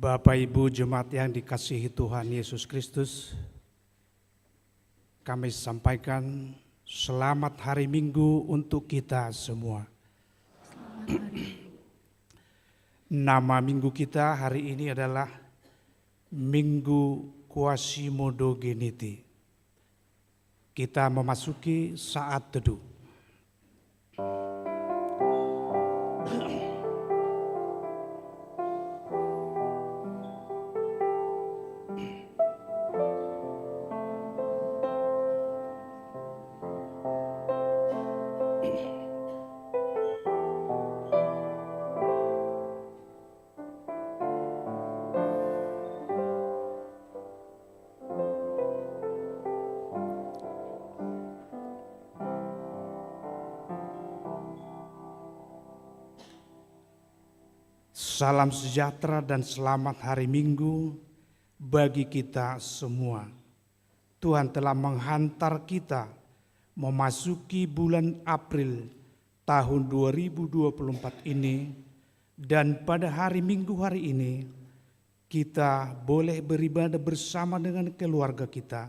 Bapak Ibu jemaat yang dikasihi Tuhan Yesus Kristus, kami sampaikan selamat hari Minggu untuk kita semua. Nama minggu kita hari ini adalah Minggu Quasimodo-Geniti. Kita memasuki saat teduh. Salam sejahtera dan selamat hari Minggu bagi kita semua. Tuhan telah menghantar kita memasuki bulan April tahun 2024 ini, dan pada hari Minggu hari ini kita boleh beribadah bersama dengan keluarga kita.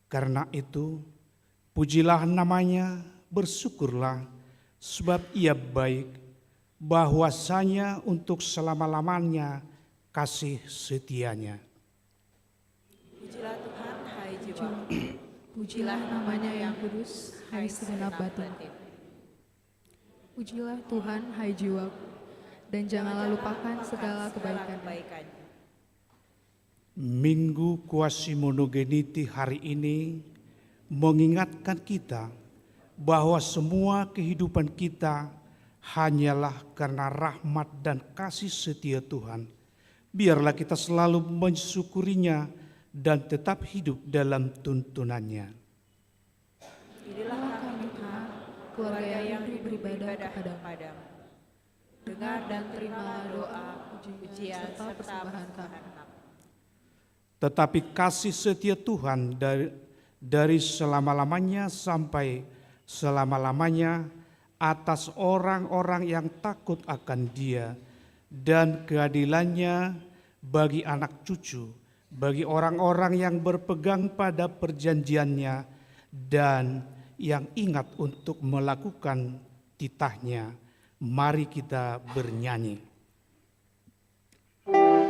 Karena itu, pujilah namanya, bersyukurlah sebab Ia baik, bahwasanya untuk selama-lamanya kasih setianya. Pujilah Tuhan, hai jiwa. Pujilah namanya yang kudus, hai segenap batin. Pujilah Tuhan, hai jiwa, dan janganlah lupakan segala kebaikan. Minggu Quasimodo-Geniti hari ini mengingatkan kita bahwa semua kehidupan kita hanyalah karena rahmat dan kasih setia Tuhan. Biarlah kita selalu mensyukurinya dan tetap hidup dalam tuntunannya. Inilah kami Tuhan, keluarga yang beribadah kepadamu. Dengar dan terimalah doa, pujian serta persembahan kami. Tetapi kasih setia Tuhan dari selama-lamanya sampai selama-lamanya atas orang-orang yang takut akan Dia, dan keadilannya bagi anak cucu, bagi orang-orang yang berpegang pada perjanjiannya dan yang ingat untuk melakukan titahnya. Mari kita bernyanyi. Tuhan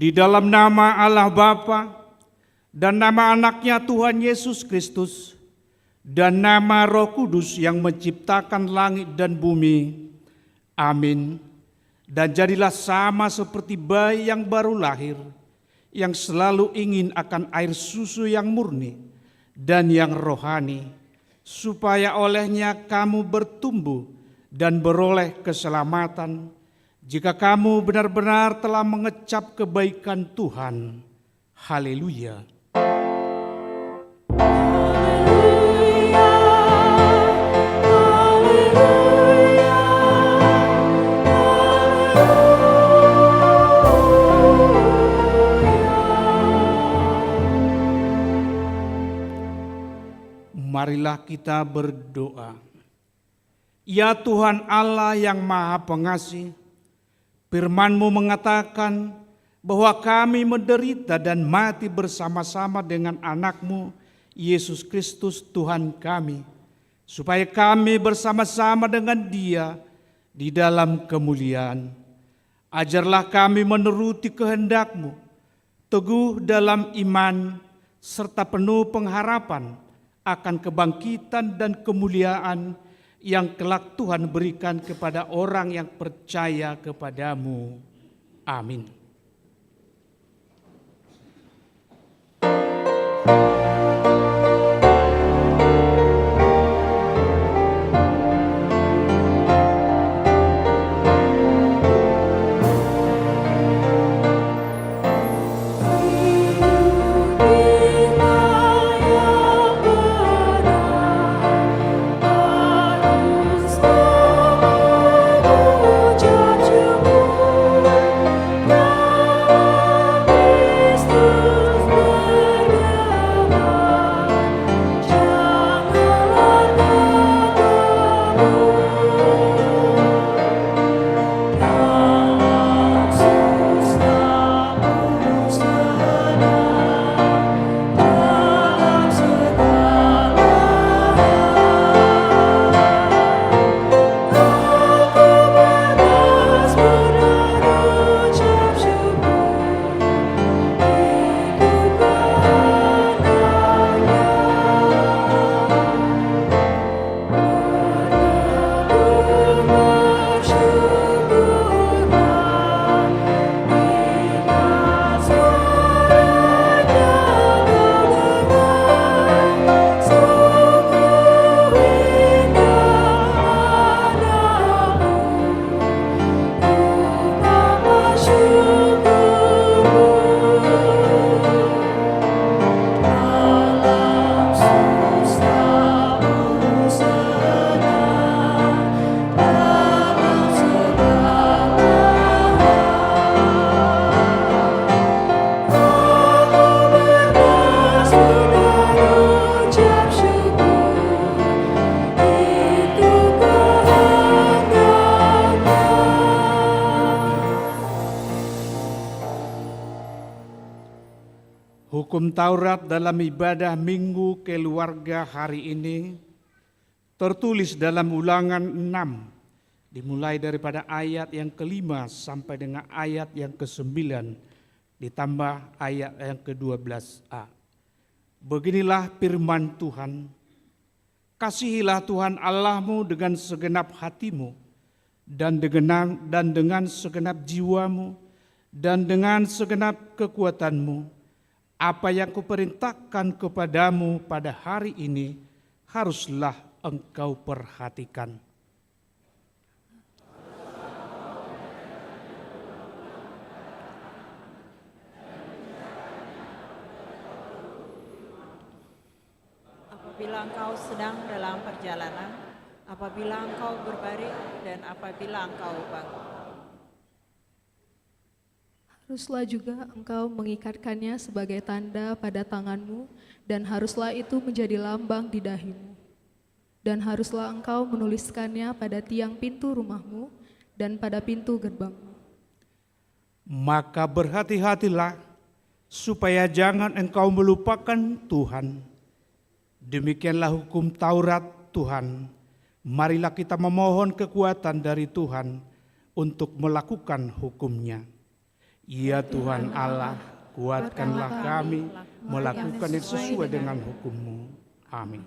Di dalam nama Allah Bapa dan nama anaknya Tuhan Yesus Kristus dan nama Roh Kudus yang menciptakan langit dan bumi. Amin. Dan jadilah sama seperti bayi yang baru lahir, yang selalu ingin akan air susu yang murni dan yang rohani, supaya olehnya kamu bertumbuh dan beroleh keselamatan, jika kamu benar-benar telah mengecap kebaikan Tuhan. Haleluya. Marilah kita berdoa. Ya Tuhan Allah yang Maha Pengasih, firman-Mu mengatakan bahwa kami menderita dan mati bersama-sama dengan anak-Mu, Yesus Kristus Tuhan kami, supaya kami bersama-sama dengan Dia di dalam kemuliaan. Ajarlah kami menuruti kehendak-Mu, teguh dalam iman, serta penuh pengharapan akan kebangkitan dan kemuliaan yang kelak Tuhan berikan kepada orang yang percaya kepadamu. Amin. Hukum Taurat dalam ibadah Minggu Keluarga hari ini tertulis dalam Ulangan 6, dimulai daripada ayat yang ke-5 sampai dengan ayat yang ke-9, ditambah ayat yang ke-12a. Beginilah firman Tuhan, kasihilah Tuhan Allahmu dengan segenap hatimu, dan dengan segenap jiwamu, dan dengan segenap kekuatanmu. Apa yang kuperintahkan kepadamu pada hari ini haruslah engkau perhatikan. Apabila engkau sedang dalam perjalanan, apabila engkau berbaring, dan apabila engkau bangun. Haruslah juga engkau mengikatkannya sebagai tanda pada tanganmu, dan haruslah itu menjadi lambang di dahimu. Dan haruslah engkau menuliskannya pada tiang pintu rumahmu dan pada pintu gerbangmu. Maka berhati-hatilah supaya jangan engkau melupakan Tuhan. Demikianlah hukum Taurat Tuhan. Marilah kita memohon kekuatan dari Tuhan untuk melakukan hukum-Nya. Ya Tuhan Allah, kuatkanlah kami melakukan yang sesuai dengan hukum-Mu. Amin.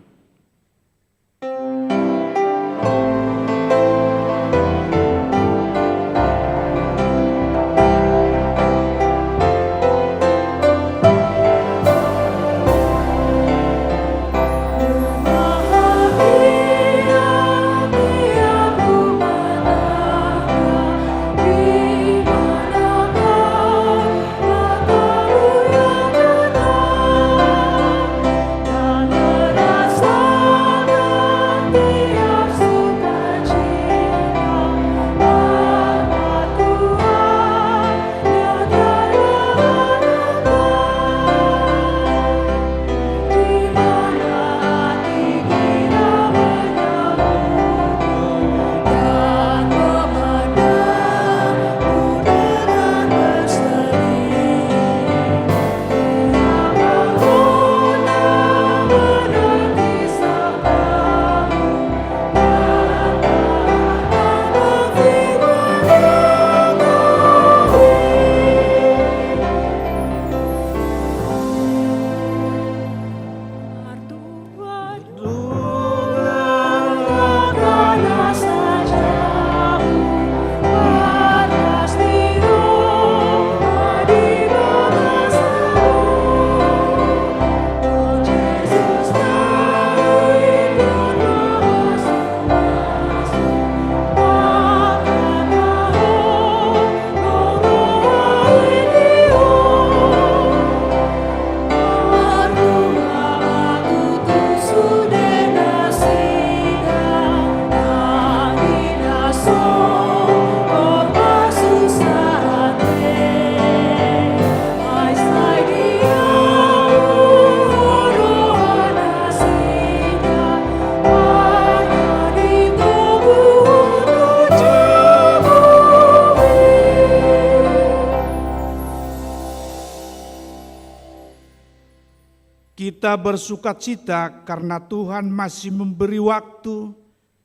Kita bersukacita karena Tuhan masih memberi waktu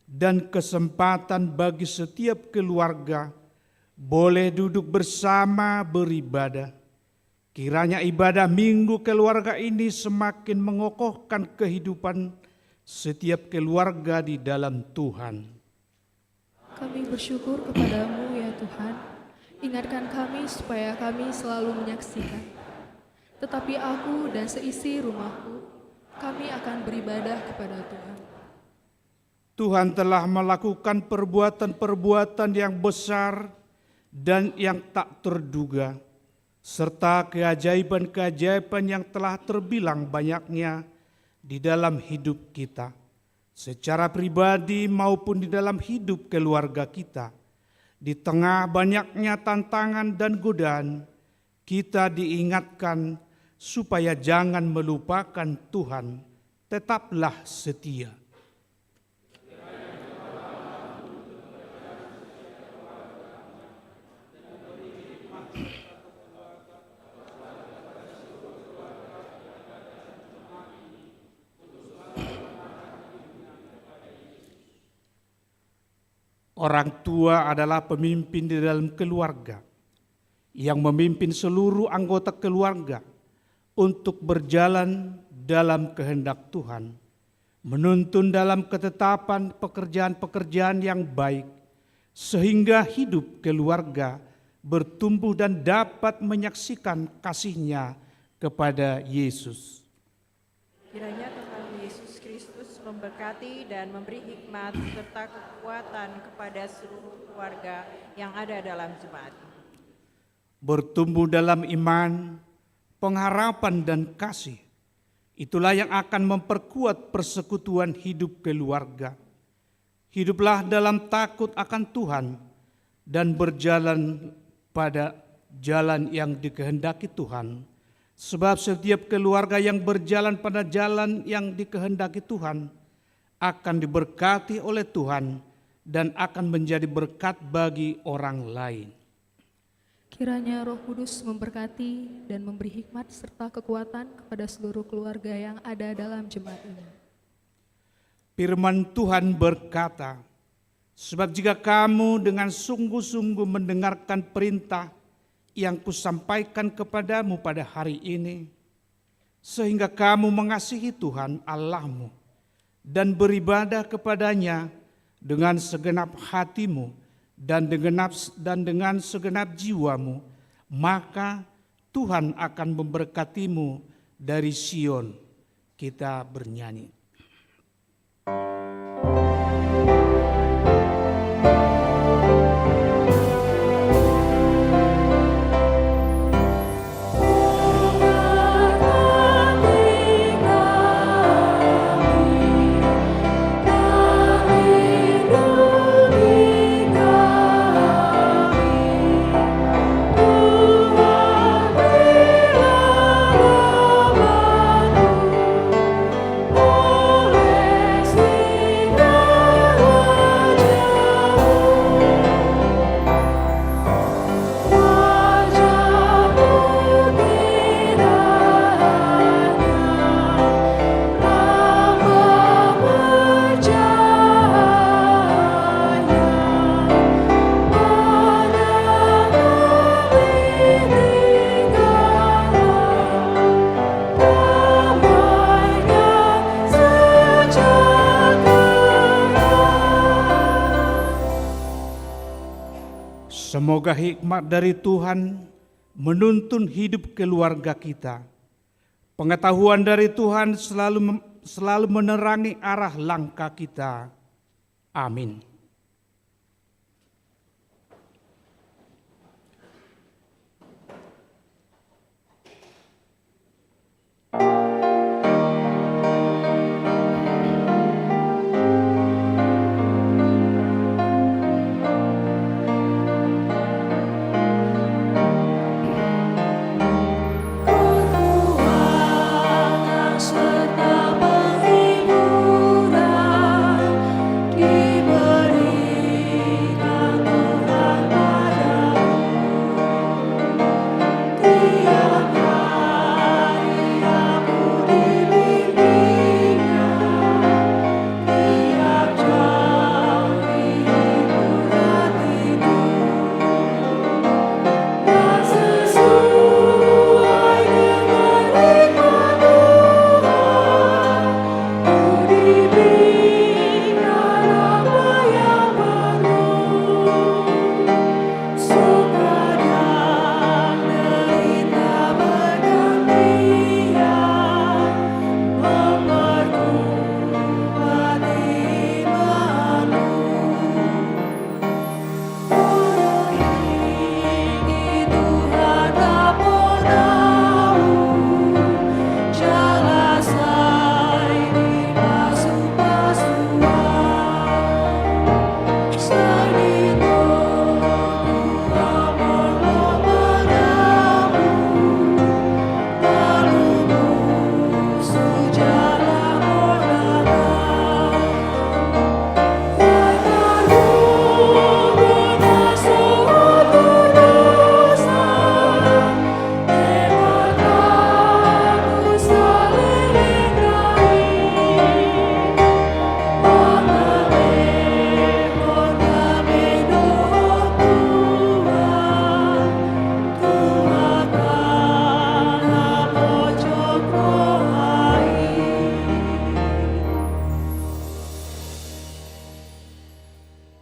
dan kesempatan bagi setiap keluarga boleh duduk bersama beribadah. Kiranya ibadah minggu keluarga ini semakin mengokohkan kehidupan setiap keluarga di dalam Tuhan. Kami bersyukur kepadamu ya Tuhan, ingatkan kami supaya kami selalu menyaksikan. Tetapi aku dan seisi rumahku, kami akan beribadah kepada Tuhan. Tuhan telah melakukan perbuatan-perbuatan yang besar dan yang tak terduga, serta keajaiban-keajaiban yang telah terbilang banyaknya di dalam hidup kita, secara pribadi maupun di dalam hidup keluarga kita. Di tengah banyaknya tantangan dan godaan, kita diingatkan supaya jangan melupakan Tuhan, tetaplah setia. Orang tua adalah pemimpin di dalam keluarga, yang memimpin seluruh anggota keluarga untuk berjalan dalam kehendak Tuhan, menuntun dalam ketetapan pekerjaan-pekerjaan yang baik, sehingga hidup keluarga bertumbuh dan dapat menyaksikan kasih-Nya kepada Yesus. Kiranya Tuhan Yesus Kristus memberkati dan memberi hikmat serta kekuatan kepada seluruh keluarga yang ada dalam jemaat. Bertumbuh dalam iman, pengharapan dan kasih, itulah yang akan memperkuat persekutuan hidup keluarga. Hiduplah dalam takut akan Tuhan dan berjalan pada jalan yang dikehendaki Tuhan. Sebab setiap keluarga yang berjalan pada jalan yang dikehendaki Tuhan akan diberkati oleh Tuhan dan akan menjadi berkat bagi orang lain. Kiranya Roh Kudus memberkati dan memberi hikmat serta kekuatan kepada seluruh keluarga yang ada dalam jemaat ini. Firman Tuhan berkata, sebab jika kamu dengan sungguh-sungguh mendengarkan perintah yang kusampaikan kepadamu pada hari ini, sehingga kamu mengasihi Tuhan Allahmu dan beribadah kepadanya dengan segenap hatimu dan dengan segenap jiwamu, maka Tuhan akan memberkatimu dari Sion. Kita bernyanyi. Semoga hikmat dari Tuhan menuntun hidup keluarga kita. Pengetahuan dari Tuhan selalu menerangi arah langkah kita. Amin.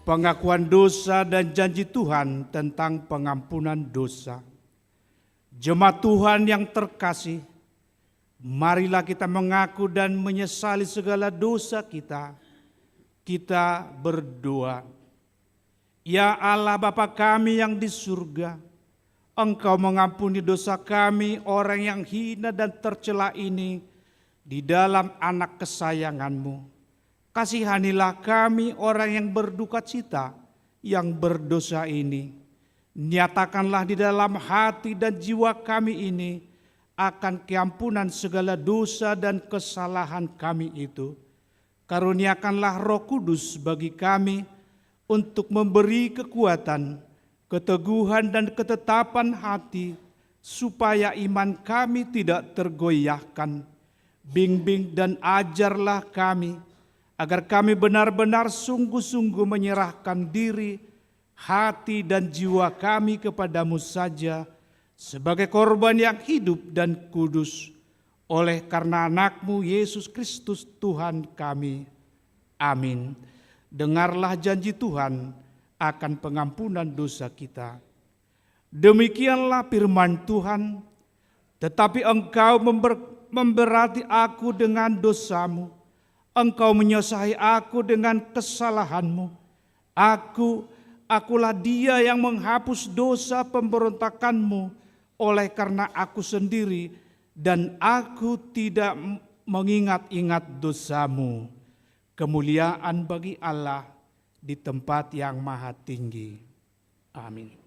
Pengakuan dosa dan janji Tuhan tentang pengampunan dosa. Jemaat Tuhan yang terkasih, marilah kita mengaku dan menyesali segala dosa kita. Kita berdoa. Ya Allah Bapa kami yang di surga, Engkau mengampuni dosa kami orang yang hina dan tercela ini di dalam anak kesayangan-Mu. Kasihanilah kami orang yang berduka cita, yang berdosa ini. Nyatakanlah di dalam hati dan jiwa kami ini akan keampunan segala dosa dan kesalahan kami itu. Karuniakanlah Roh Kudus bagi kami untuk memberi kekuatan, keteguhan dan ketetapan hati, supaya iman kami tidak tergoyahkan. Bimbing dan ajarlah kami, agar kami benar-benar sungguh-sungguh menyerahkan diri, hati dan jiwa kami kepadamu saja sebagai korban yang hidup dan kudus oleh karena anakmu Yesus Kristus Tuhan kami. Amin. Dengarlah janji Tuhan akan pengampunan dosa kita. Demikianlah firman Tuhan, tetapi engkau memberati aku dengan dosamu, engkau menyosahi aku dengan kesalahanmu. Akulah dia yang menghapus dosa pemberontakanmu oleh karena aku sendiri, dan aku tidak mengingat-ingat dosamu. Kemuliaan bagi Allah di tempat yang maha tinggi. Amin.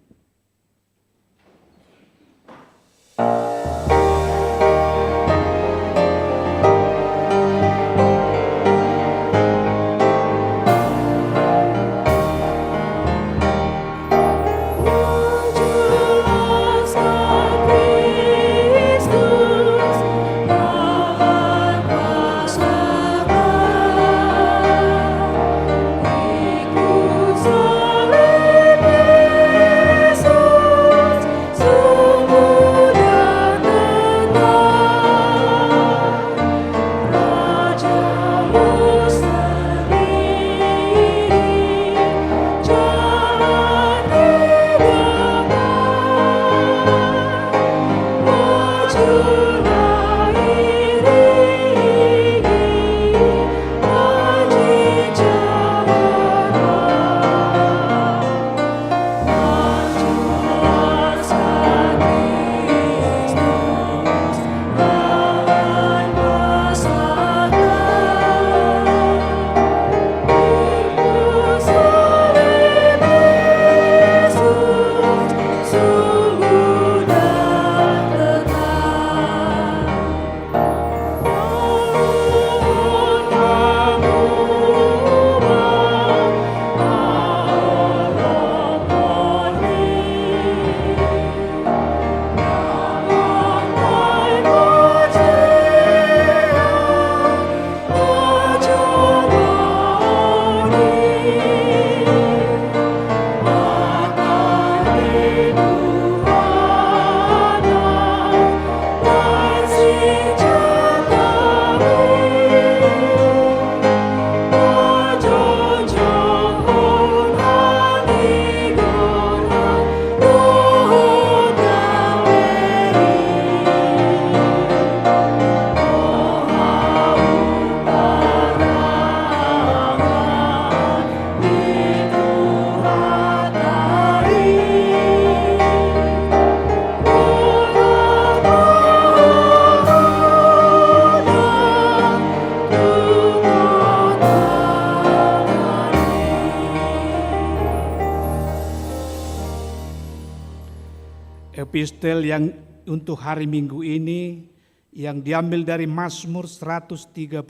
Epistel yang untuk hari Minggu ini yang diambil dari Mazmur 133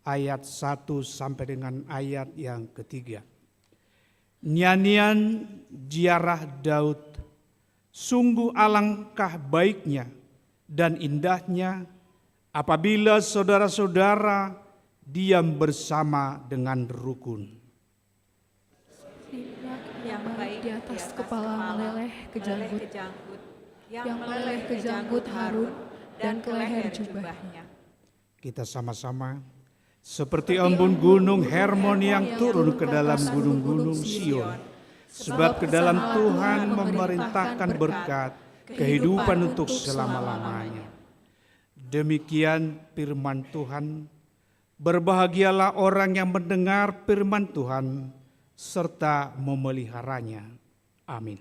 ayat 1 sampai dengan ayat yang ketiga. Nyanyian ziarah Daud, sungguh alangkah baiknya dan indahnya apabila saudara-saudara diam bersama dengan rukun. Yang baik di atas kepala meleleh ke janggut, yang meleleh ke janggut Harun dan ke leher jubahnya. Kita sama-sama, seperti embun gunung Hermon yang turun ke dalam gunung-gunung Sion, sebab ke dalam Tuhan memerintahkan berkat, kehidupan untuk selama-lamanya. Demikian firman Tuhan. Berbahagialah orang yang mendengar firman Tuhan serta memeliharanya. Amin.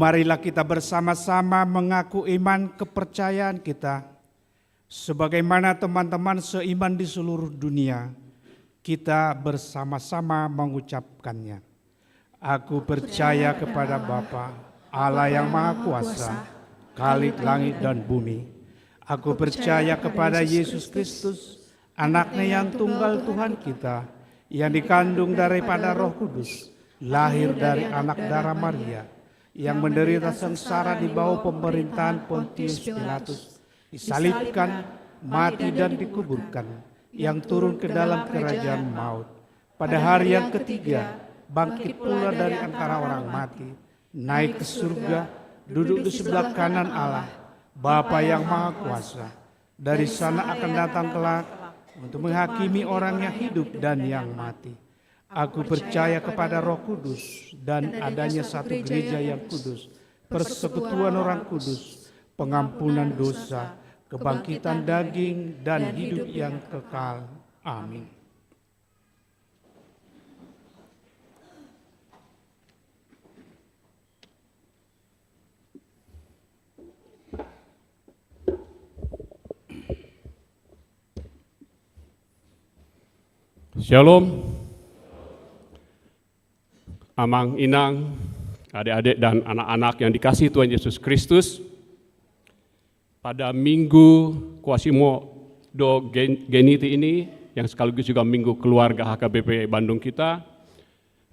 marilah kita bersama-sama mengaku iman kepercayaan kita. Sebagaimana teman-teman seiman di seluruh dunia, kita bersama-sama mengucapkannya. Aku percaya kepada Bapa, Allah yang Maha Kuasa, Khalik langit dan bumi. Aku percaya kepada Yesus Kristus, anaknya yang tunggal Tuhan kita, yang dikandung daripada Roh Kudus, lahir dari anak darah Maria, yang menderita sengsara di bawah pemerintahan Pontius Pilatus, disalibkan, mati dan dikuburkan, yang turun ke dalam kerajaan maut. Pada hari yang ketiga, bangkit pula dari antara orang mati, naik ke surga, duduk di sebelah kanan Allah, Bapa yang Maha Kuasa. Dari sana akan datang kelak untuk menghakimi orang yang hidup dan yang mati. Aku percaya kepada Roh Kudus dan adanya satu gereja yang kudus, persekutuan orang kudus, pengampunan dosa, kebangkitan daging dan hidup yang kekal. Amin. Shalom, amang inang, adik-adik dan anak-anak yang dikasihi Tuhan Yesus Kristus. Pada minggu Kuasimo do Geniti ini, yang sekaligus juga minggu keluarga HKBP Bandung kita,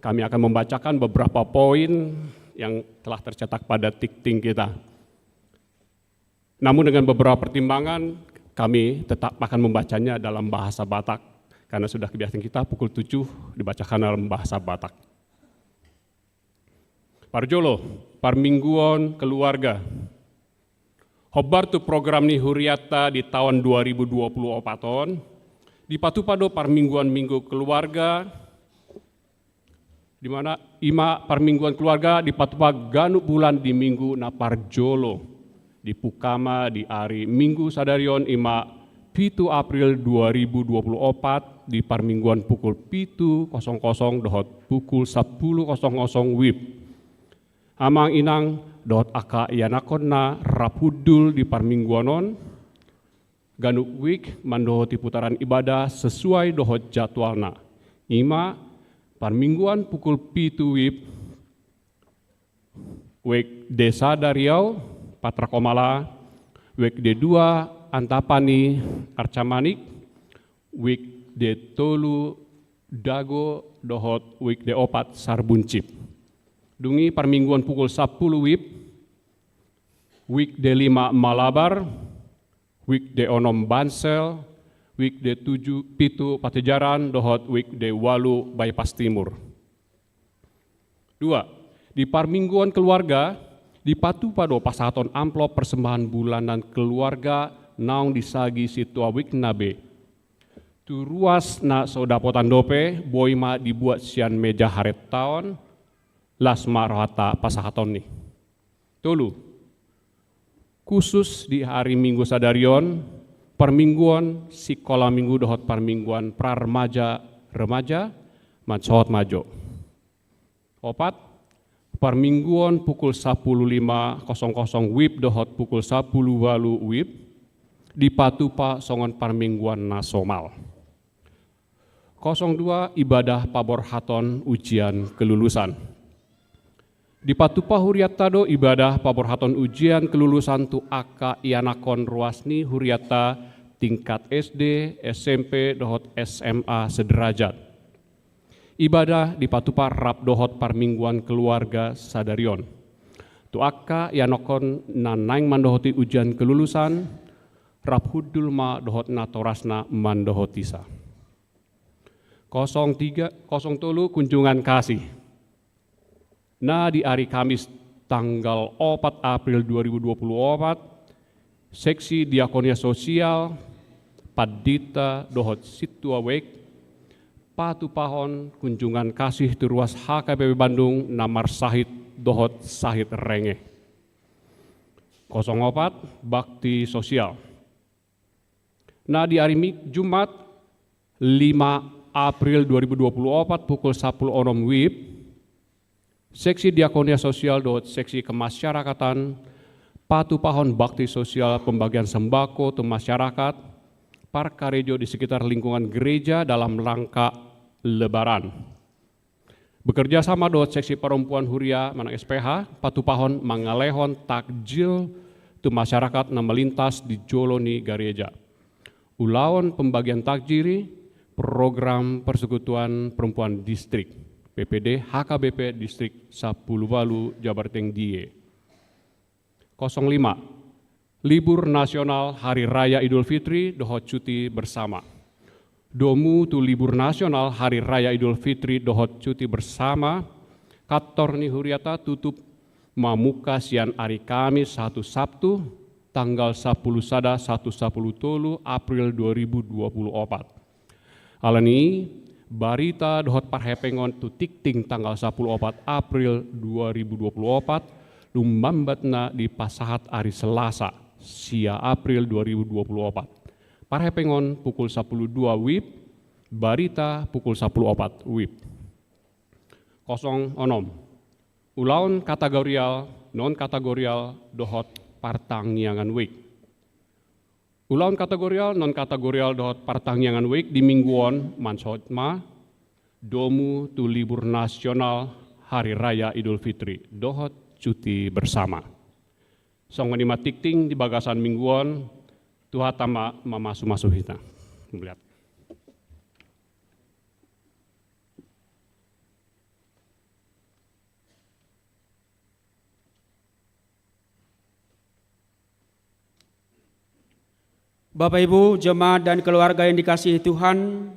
kami akan membacakan beberapa poin yang telah tercetak pada tikting kita. Namun dengan beberapa pertimbangan, kami tetap akan membacanya dalam bahasa Batak, karena sudah kebiasaan kita pukul 7 dibacakan dalam bahasa Batak. Parjolo, parmingguan keluarga. Hobar tu program ni huriata di tahun 2024 di patupado parmingguan minggu keluarga, di mana ima parmingguan keluarga di patupa ganu bulan di minggu na parjolo di Pukama di hari Minggu Sadarion ima 7 April 2024 di parmingguan pukul 7.00 dohot pukul 10.00 WIB. Amang inang dohot aka ianakonna rapudul di parmingguanon, ganuk wik mandohoti putaran ibadah sesuai dohot jadwalna. Ima parmingguan pukul 7 WIB, wik desa Dariau, Patra Komala, wik D2 Antapani Arcamanik, wik D3 Dago dohot wik D4 Sarbuncip. Dungi parmingguan pukul 10 WIB, wik D5 Malabar, wik D6 Bansel, wik D7 Pitu Patejaran dohot wik D8 Bypass Timur. 2. Di parmingguan keluarga di patupado pasaton amplop persembahan bulanan keluarga naung disagi situa wik nabe. Tu ruas na sodapotan dope boima dibuat sian meja haret tahun lasma rohata pasahaton ni. Tolu, khusus di hari Minggu Sadarion, permingguan sikola minggu dohot parmingguan praremaja remaja mansohot majo. 4. Parmingguan pukul 15.00 WIB dohot pukul 10.00 WIB di patupa songon parmingguan nasional. 02 ibadah pabor haton ujian kelulusan. Di patupa huriata ibadah pabor haton ujian kelulusan tu aka ianakon ruasni huriata tingkat SD, SMP, dohot SMA sederajat. Ibadah di patupa rap dohot parmingguan keluarga Sadarion. Tu aka ianakon nanaing mandohoti ujian kelulusan, rap hudul ma dohot natorasna mandohotisa. 03 kunjungan kasih. Nah di hari Kamis tanggal 4 April 2024, seksi diakonia sosial Padita dohot Situawek patupahon kunjungan kasih di ruas HKBP Bandung namar sahid dohot sahid renge. 04 bakti sosial. Nah di hari Jumat 5 April 2024 pukul 10.00 WIB Seksi Diakonia Sosial dot Seksi Kemasyarakatan, Patu Pahon Bakti Sosial Pembagian Sembako ke Masyarakat, Parkarejo di sekitar lingkungan gereja dalam rangka Lebaran. Bekerja sama dot Seksi Perempuan Huria Manang SPH, Patu Pahon mangalehon takjil tu masyarakat na melintas di Joloni Gereja. Ulawan pembagian takjiri, program Persekutuan Perempuan Distrik, PPD HKBP Distrik 10 Walu Jabar Teng Die. 05. Libur Nasional Hari Raya Idul Fitri dohot cuti bersama. Domu tu libur nasional Hari Raya Idul Fitri dohot cuti bersama. Kantor ni Huriata tutup mamuka sian hari Kamis 1 Sabtu tanggal 10 Sada 1 Tolu April 2024. Alani barita dohot parhepengon tu tikting tanggal 10 April 2024 lumambatna di pasahat hari Selasa sia April 2024. Parhepengon pukul 12 WIB, barita pukul 14 WIB. 06. Ulaun kategorial, non-kategorial dohot partangyangan week. Ulaun kategorial, non-kategorial dohot partangyangan week di mingguan mansotma domu tu libur nasional Hari Raya Idul Fitri dohot cuti bersama. Song menima tikting di bagasan mingguan tuhatama mamasu-masu hita. Melihat. Bapak Ibu, jemaat dan keluarga yang dikasihi Tuhan,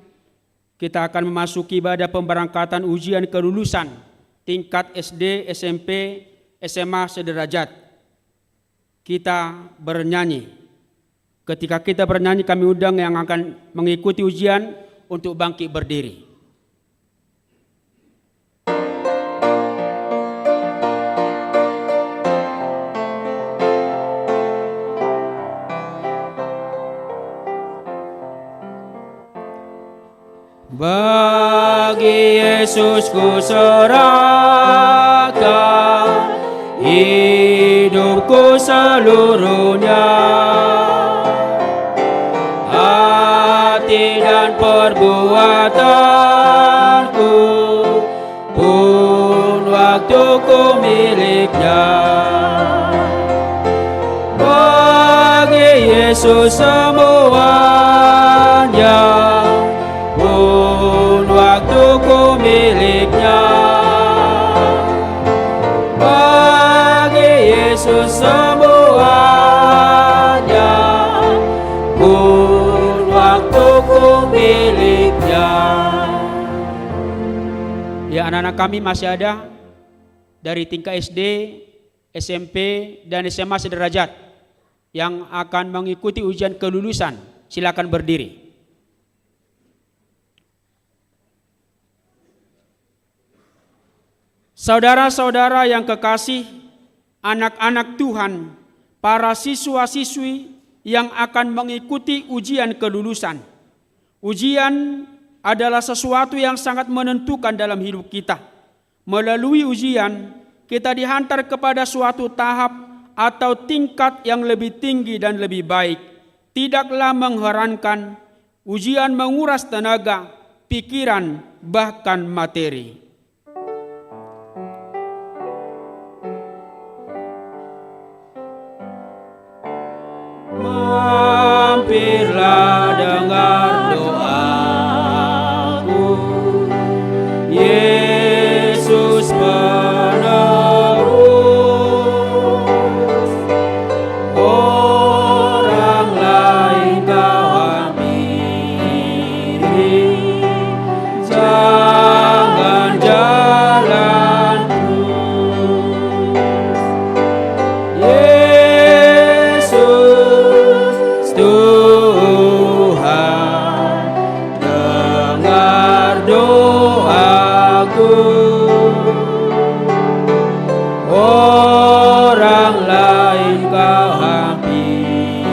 kita akan memasuki ibadah pemberangkatan ujian kelulusan tingkat SD, SMP, SMA sederajat. Kita bernyanyi. Ketika kita bernyanyi, kami undang yang akan mengikuti ujian untuk bangkit berdiri. Bagi Yesus ku serahkan hidupku seluruhnya, hati dan perbuatanku pun waktuku miliknya. Bagi Yesus semuanya pun waktuku miliknya. Bagi Yesus semuanya pun waktuku miliknya. Ya, anak-anak kami masih ada dari tingkat SD, SMP, dan SMA sederajat yang akan mengikuti ujian kelulusan. Silakan berdiri. Saudara-saudara yang kekasih, anak-anak Tuhan, para siswa-siswi yang akan mengikuti ujian kelulusan. Ujian adalah sesuatu yang sangat menentukan dalam hidup kita. Melalui ujian, kita dihantar kepada suatu tahap atau tingkat yang lebih tinggi dan lebih baik. Tidaklah mengherankan, ujian menguras tenaga, pikiran, bahkan materi. Mampirlah dengar doaku, Yesus penerus. Orang lain kau hampiri, jangan jalan terus. Yesus Tuhan, dengar doaku. Orang lain kau hampiri,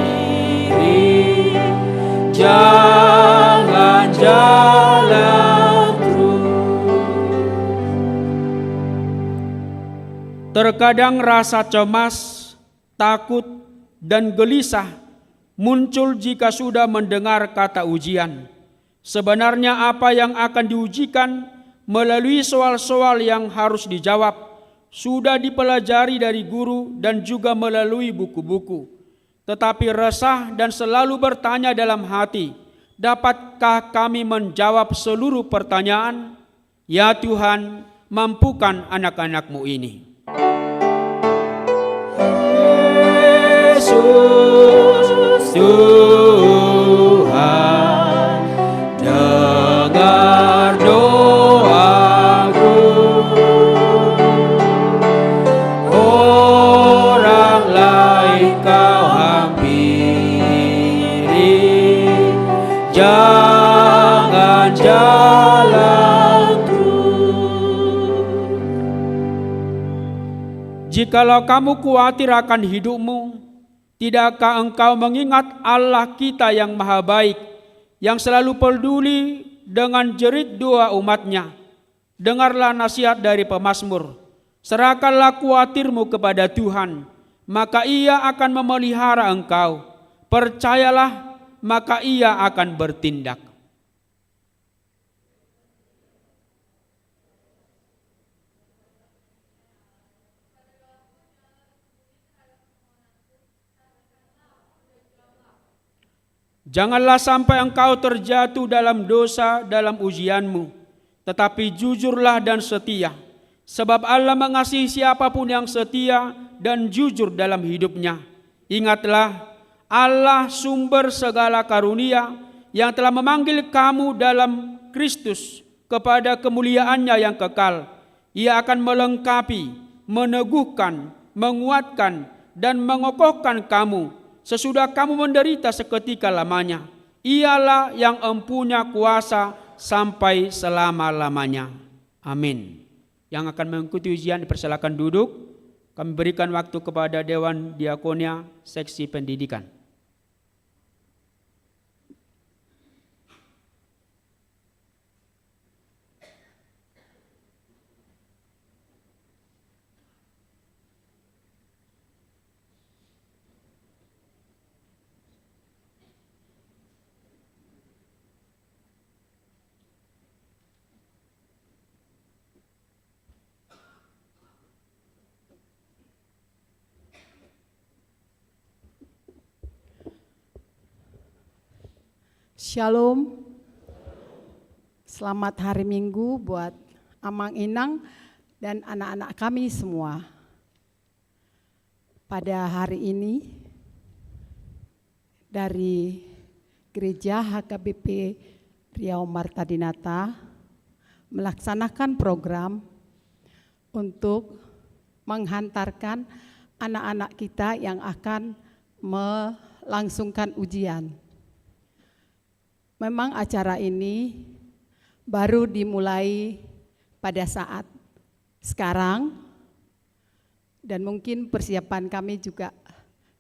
jangan jalan terus. Terkadang rasa cemas, takut, dan gelisah muncul jika sudah mendengar kata ujian. Sebenarnya apa yang akan diujikan melalui soal-soal yang harus dijawab sudah dipelajari dari guru dan juga melalui buku-buku. Tetapi resah dan selalu bertanya dalam hati, dapatkah kami menjawab seluruh pertanyaan? Ya Tuhan, mampukan anak-anak-Mu ini. Yesus Tuhan, dengar doaku. Orang lain Kau hampiri, jangan jalanku. Jikalau kamu khawatir akan hidupmu, tidakkah engkau mengingat Allah kita yang maha baik, yang selalu peduli dengan jerit doa umatnya? Dengarlah nasihat dari pemazmur, serahkanlah khawatirmu kepada Tuhan, maka Ia akan memelihara engkau. Percayalah, maka Ia akan bertindak. Janganlah sampai engkau terjatuh dalam dosa dalam ujianmu, tetapi jujurlah dan setia. Sebab Allah mengasihi siapapun yang setia dan jujur dalam hidupnya. Ingatlah, Allah sumber segala karunia yang telah memanggil kamu dalam Kristus kepada kemuliaannya yang kekal. Ia akan melengkapi, meneguhkan, menguatkan, dan mengokohkan kamu sesudah kamu menderita seketika lamanya. Ialah yang empunya kuasa sampai selama-lamanya. Amin. Yang akan mengikuti ujian dipersilakan duduk. Kami berikan waktu kepada Dewan Diakonia Seksi Pendidikan. Shalom. Selamat hari Minggu buat Amang Inang dan anak-anak kami semua. Pada hari ini dari Gereja HKBP Riau Marta Dinata melaksanakan program untuk menghantarkan anak-anak kita yang akan melangsungkan ujian. Memang acara ini baru dimulai pada saat sekarang dan mungkin persiapan kami juga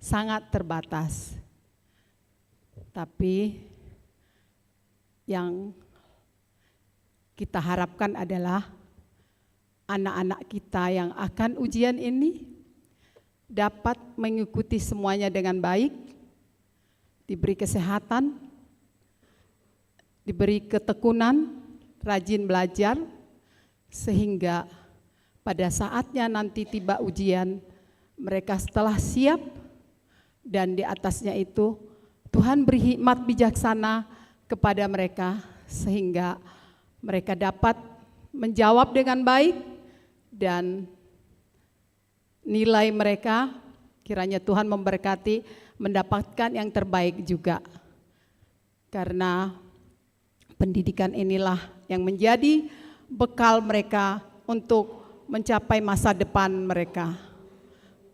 sangat terbatas. Tapi yang kita harapkan adalah anak-anak kita yang akan ujian ini dapat mengikuti semuanya dengan baik, diberi kesehatan, diberi ketekunan, rajin belajar, sehingga pada saatnya nanti tiba ujian, mereka setelah siap, dan di atasnya itu Tuhan beri hikmat bijaksana kepada mereka, sehingga mereka dapat menjawab dengan baik, dan nilai mereka kiranya Tuhan memberkati mendapatkan yang terbaik juga. Karena pendidikan inilah yang menjadi bekal mereka untuk mencapai masa depan mereka.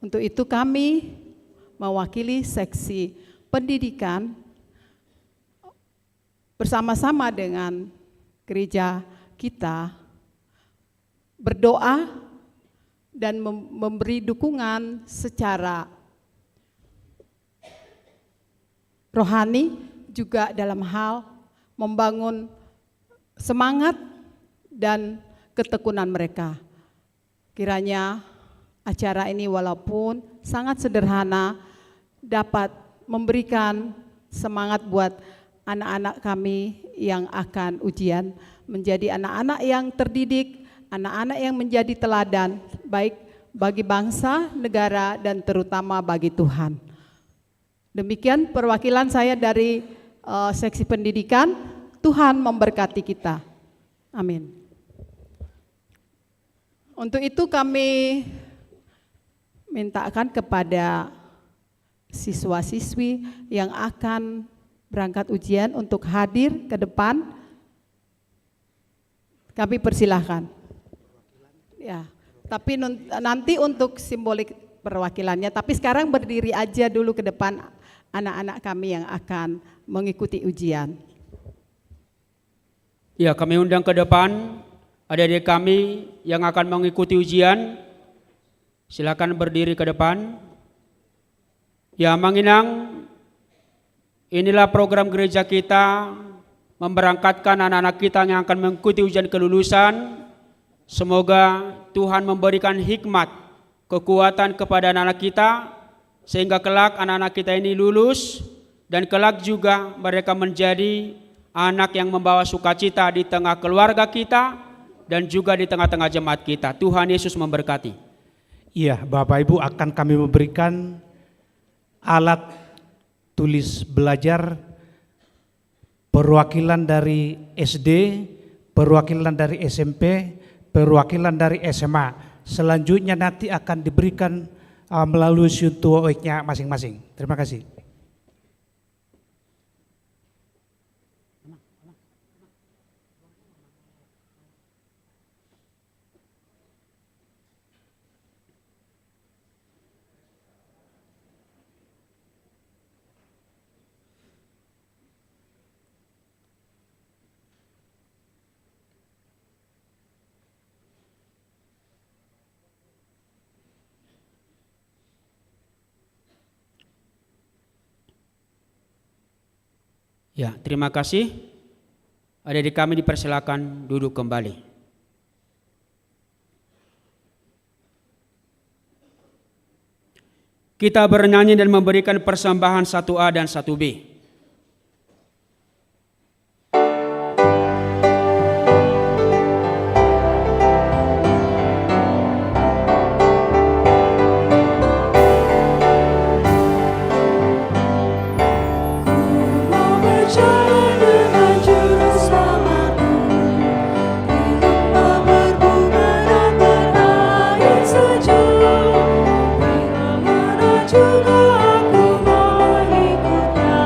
Untuk itu kami mewakili seksi pendidikan bersama-sama dengan gereja kita berdoa dan memberi dukungan secara rohani juga dalam hal membangun semangat dan ketekunan mereka. Kiranya acara ini walaupun sangat sederhana dapat memberikan semangat buat anak-anak kami yang akan ujian, menjadi anak-anak yang terdidik, anak-anak yang menjadi teladan baik bagi bangsa, negara, dan terutama bagi Tuhan. Demikian perwakilan saya dari seksi pendidikan. Tuhan memberkati kita. Amin. Untuk itu kami mintakan kepada siswa-siswi yang akan berangkat ujian untuk hadir ke depan. Kami persilahkan. Ya, tapi nanti untuk simbolik perwakilannya. Tapi sekarang berdiri aja dulu ke depan anak-anak kami yang akan mengikuti ujian. Ya, kami undang ke depan adik-adik kami yang akan mengikuti ujian. Silakan berdiri ke depan. Ya, Manginang, inilah program gereja kita memberangkatkan anak-anak kita yang akan mengikuti ujian kelulusan. Semoga Tuhan memberikan hikmat, kekuatan kepada anak-anak kita, sehingga kelak anak-anak kita ini lulus, dan kelak juga mereka menjadi anak yang membawa sukacita di tengah keluarga kita, dan juga di tengah-tengah jemaat kita. Tuhan Yesus memberkati. Iya, Bapak Ibu, akan kami memberikan alat tulis belajar perwakilan dari SD, perwakilan dari SMP, perwakilan dari SMA. Selanjutnya nanti akan diberikan melalui situoiknya masing-masing. Terima kasih. Ya, terima kasih. Adik-adik kami dipersilakan duduk kembali. Kita bernyanyi dan memberikan persembahan 1A dan 1B. Juga aku mengikutnya.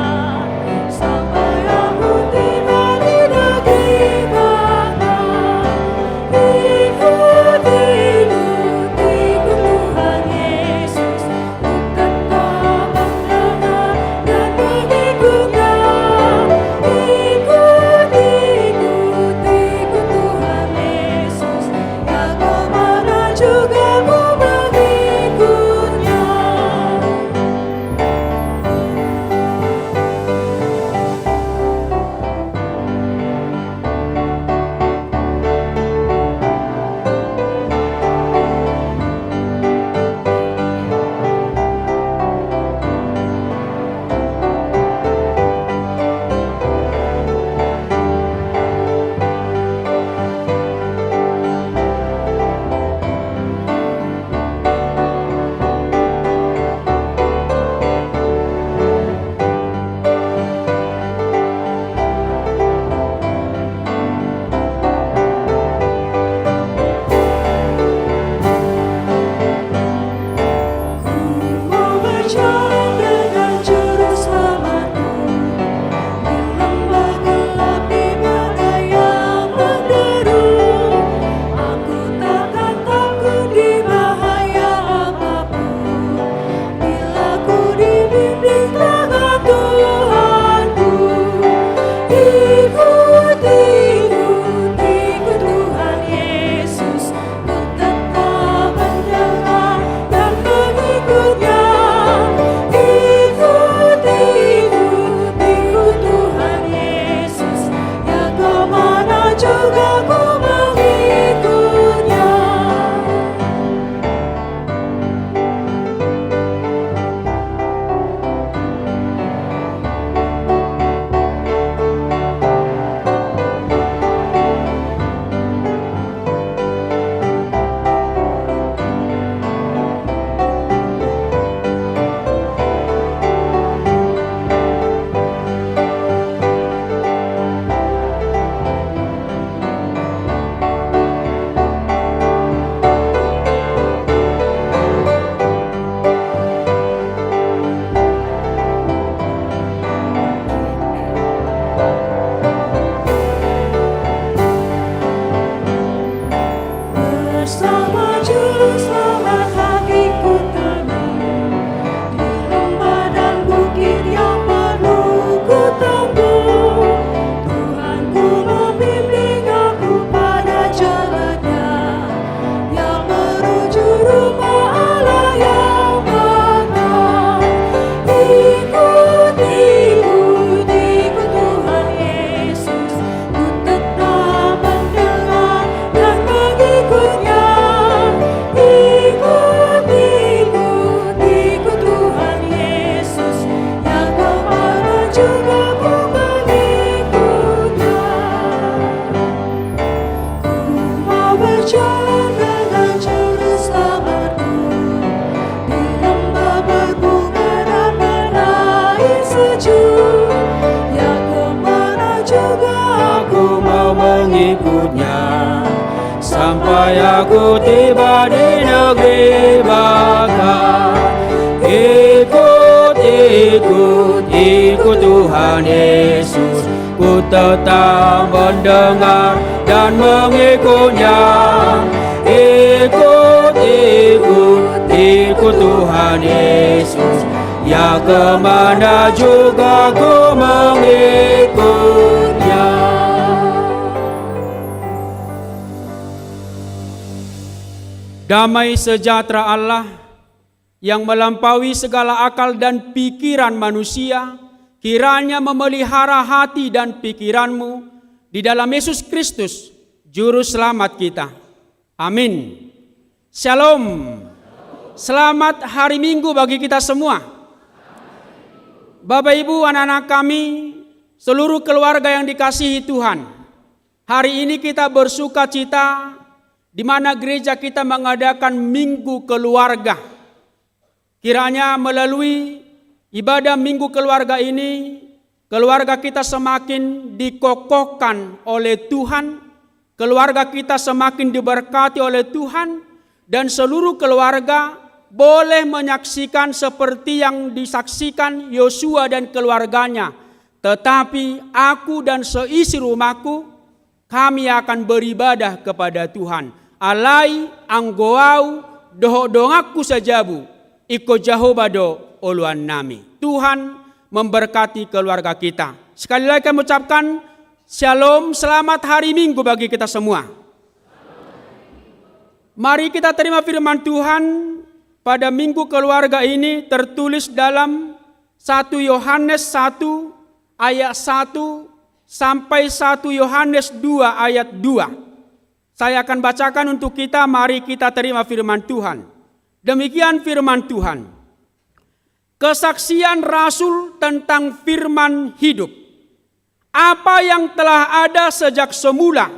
Bersama Juru Selamat hatiku tenang, di lembah dan bukit yang perlu ku tempuh. Tuhanku membimbing aku pada jalannya, yang menuju rumah Allah yang benar. Ikut, ikut, ikut Tuhan Yesus, ku tetap mendengar dan mengikutnya. Ikut, ikut, ikut Tuhan Yesus, yang kemana juga ku mengikutnya. Ku mau berjalan dengan Juru Selamatku, di lembah berbunga dan berair sejuk, yang kemana juga aku mau mengikutnya, sampai aku tiba di negeri bakar. Ikut, ikut, ikut Tuhan Yesus, ku tetap mendengar dan mengikutnya. Ikut, ikut, ikut Tuhan Yesus, ya kemana juga ku mengikutnya. Damai sejahtera Allah yang melampaui segala akal dan pikiran manusia, kiranya memelihara hati dan pikiranmu di dalam Yesus Kristus, Juru Selamat kita. Amin. Shalom. Selamat hari Minggu bagi kita semua. Bapak Ibu, anak-anak kami, seluruh keluarga yang dikasihi Tuhan. Hari ini kita bersuka cita di mana gereja kita mengadakan Minggu Keluarga. Kiranya melalui ibadah Minggu Keluarga ini, keluarga kita semakin dikokohkan oleh Tuhan, keluarga kita semakin diberkati oleh Tuhan, dan seluruh keluarga boleh menyaksikan seperti yang disaksikan Yosua dan keluarganya. Tetapi aku dan seisi rumahku, kami akan beribadah kepada Tuhan. Alai anggoau doho dongaku sajabu, iko jahobado oluan nami. Tuhan memberkati keluarga kita. Sekali lagi kami ucapkan shalom, selamat hari Minggu bagi kita semua. Mari kita terima firman Tuhan pada Minggu Keluarga ini, tertulis dalam 1 Yohanes 1 ayat 1 sampai 1 Yohanes 2 ayat 2. Saya akan bacakan untuk kita, mari kita terima firman Tuhan. Demikian firman Tuhan. Kesaksian Rasul tentang firman hidup. Apa yang telah ada sejak semula,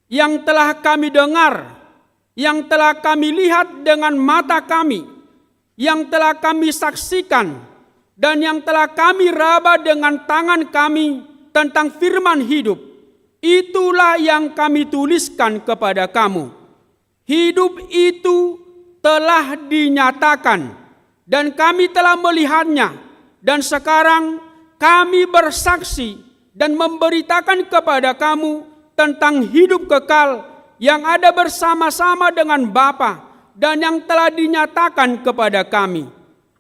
yang telah kami dengar, yang telah kami lihat dengan mata kami, yang telah kami saksikan, dan yang telah kami raba dengan tangan kami tentang firman hidup, itulah yang kami tuliskan kepada kamu. Hidup itu telah dinyatakan, dan kami telah melihatnya, dan sekarang kami bersaksi dan memberitakan kepada kamu tentang hidup kekal yang ada bersama-sama dengan Bapa dan yang telah dinyatakan kepada kami.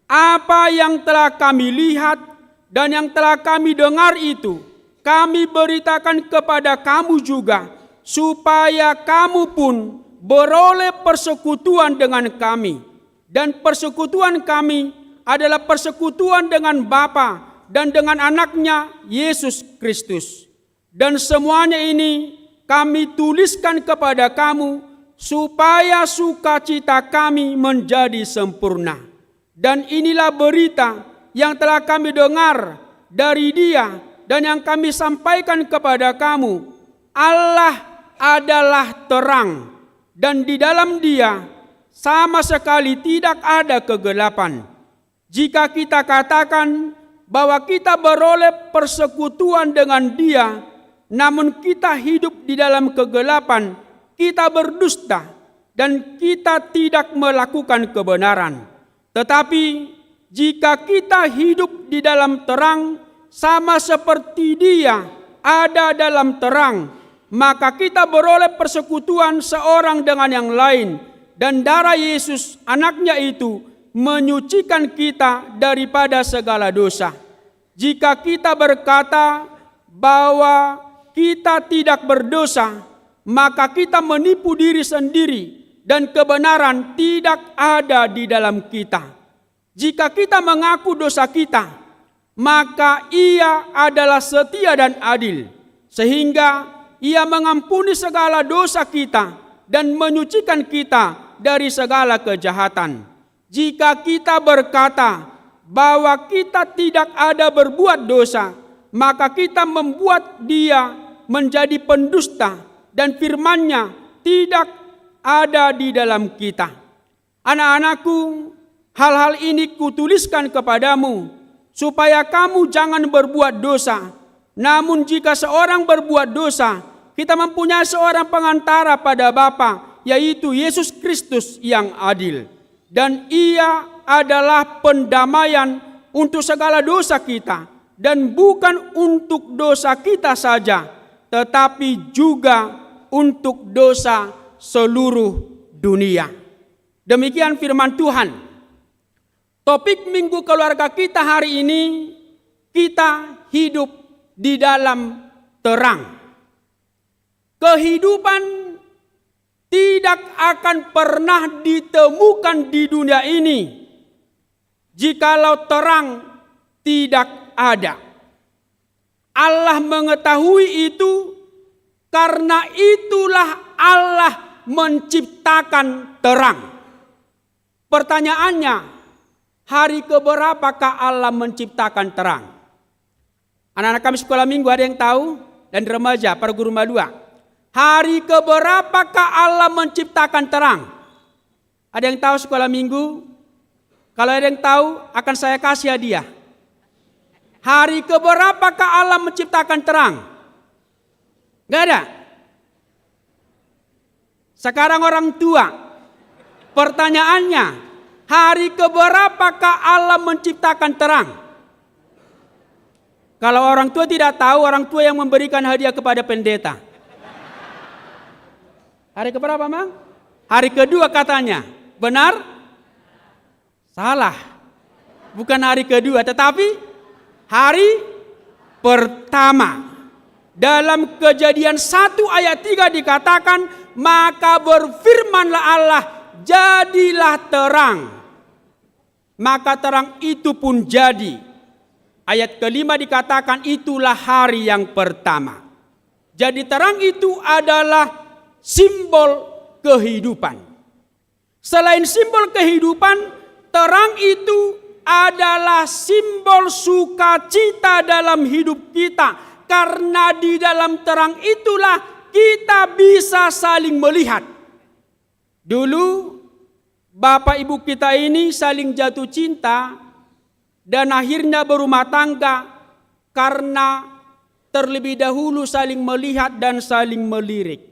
Apa yang telah kami lihat dan yang telah kami dengar itu kami beritakan kepada kamu juga, supaya kamu pun beroleh persekutuan dengan kami. Dan persekutuan kami adalah persekutuan dengan Bapa dan dengan anaknya Yesus Kristus. Dan semuanya ini kami tuliskan kepada kamu, supaya sukacita kami menjadi sempurna. Dan inilah berita yang telah kami dengar dari Dia dan yang kami sampaikan kepada kamu. Allah adalah terang, dan di dalam Dia sama sekali tidak ada kegelapan. Jika kita katakan bahwa kita beroleh persekutuan dengan Dia, namun kita hidup di dalam kegelapan, kita berdusta dan kita tidak melakukan kebenaran. Tetapi jika kita hidup di dalam terang, sama seperti Dia ada dalam terang, maka kita beroleh persekutuan seorang dengan yang lain, dan darah Yesus anaknya itu menyucikan kita daripada segala dosa. Jika kita berkata bahwa kita tidak berdosa, maka kita menipu diri sendiri dan kebenaran tidak ada di dalam kita. Jika kita mengaku dosa kita, maka Ia adalah setia dan adil, sehingga Ia mengampuni segala dosa kita dan menyucikan kita dari segala kejahatan. Jika kita berkata bahwa kita tidak ada berbuat dosa, maka kita membuat Dia menjadi pendusta dan firman-Nya tidak ada di dalam kita. Anak-anakku, hal-hal ini kutuliskan kepadamu supaya kamu jangan berbuat dosa. Namun jika seorang berbuat dosa, kita mempunyai seorang pengantara pada Bapa, yaitu Yesus Kristus yang adil. Dan Ia adalah pendamaian untuk segala dosa kita, dan bukan untuk dosa kita saja, tetapi juga untuk dosa seluruh dunia. Demikian firman Tuhan. Topik minggu keluarga kita hari ini, kita hidup di dalam terang. Kehidupan tidak akan pernah ditemukan di dunia ini jikalau terang tidak ada. Allah mengetahui itu, karena itulah Allah menciptakan terang. Pertanyaannya, hari keberapakah Allah menciptakan terang? Anak-anak kami sekolah minggu ada yang tahu? Dan remaja, para guru malua. Hari keberapakah Allah menciptakan terang? Ada yang tahu sekolah minggu? Kalau ada yang tahu, akan saya kasih hadiah. Hari keberapakah Allah menciptakan terang? Gak ada. Sekarang orang tua, pertanyaannya, hari keberapakah Allah menciptakan terang? Kalau orang tua tidak tahu, orang tua yang memberikan hadiah kepada pendeta. Hari keberapa, Mang? Hari kedua katanya. Benar? Salah. Bukan hari kedua, tetapi hari pertama. Dalam Kejadian 1 ayat 3 dikatakan, maka berfirmanlah Allah, jadilah terang. Maka terang itu pun jadi. Ayat kelima dikatakan, itulah hari yang pertama. Jadi terang itu adalah simbol kehidupan. Selain simbol kehidupan, terang itu adalah simbol sukacita dalam hidup kita. Karena di dalam terang itulah kita bisa saling melihat. Dulu bapak ibu kita ini saling jatuh cinta dan akhirnya berumah tangga karena terlebih dahulu saling melihat dan saling melirik.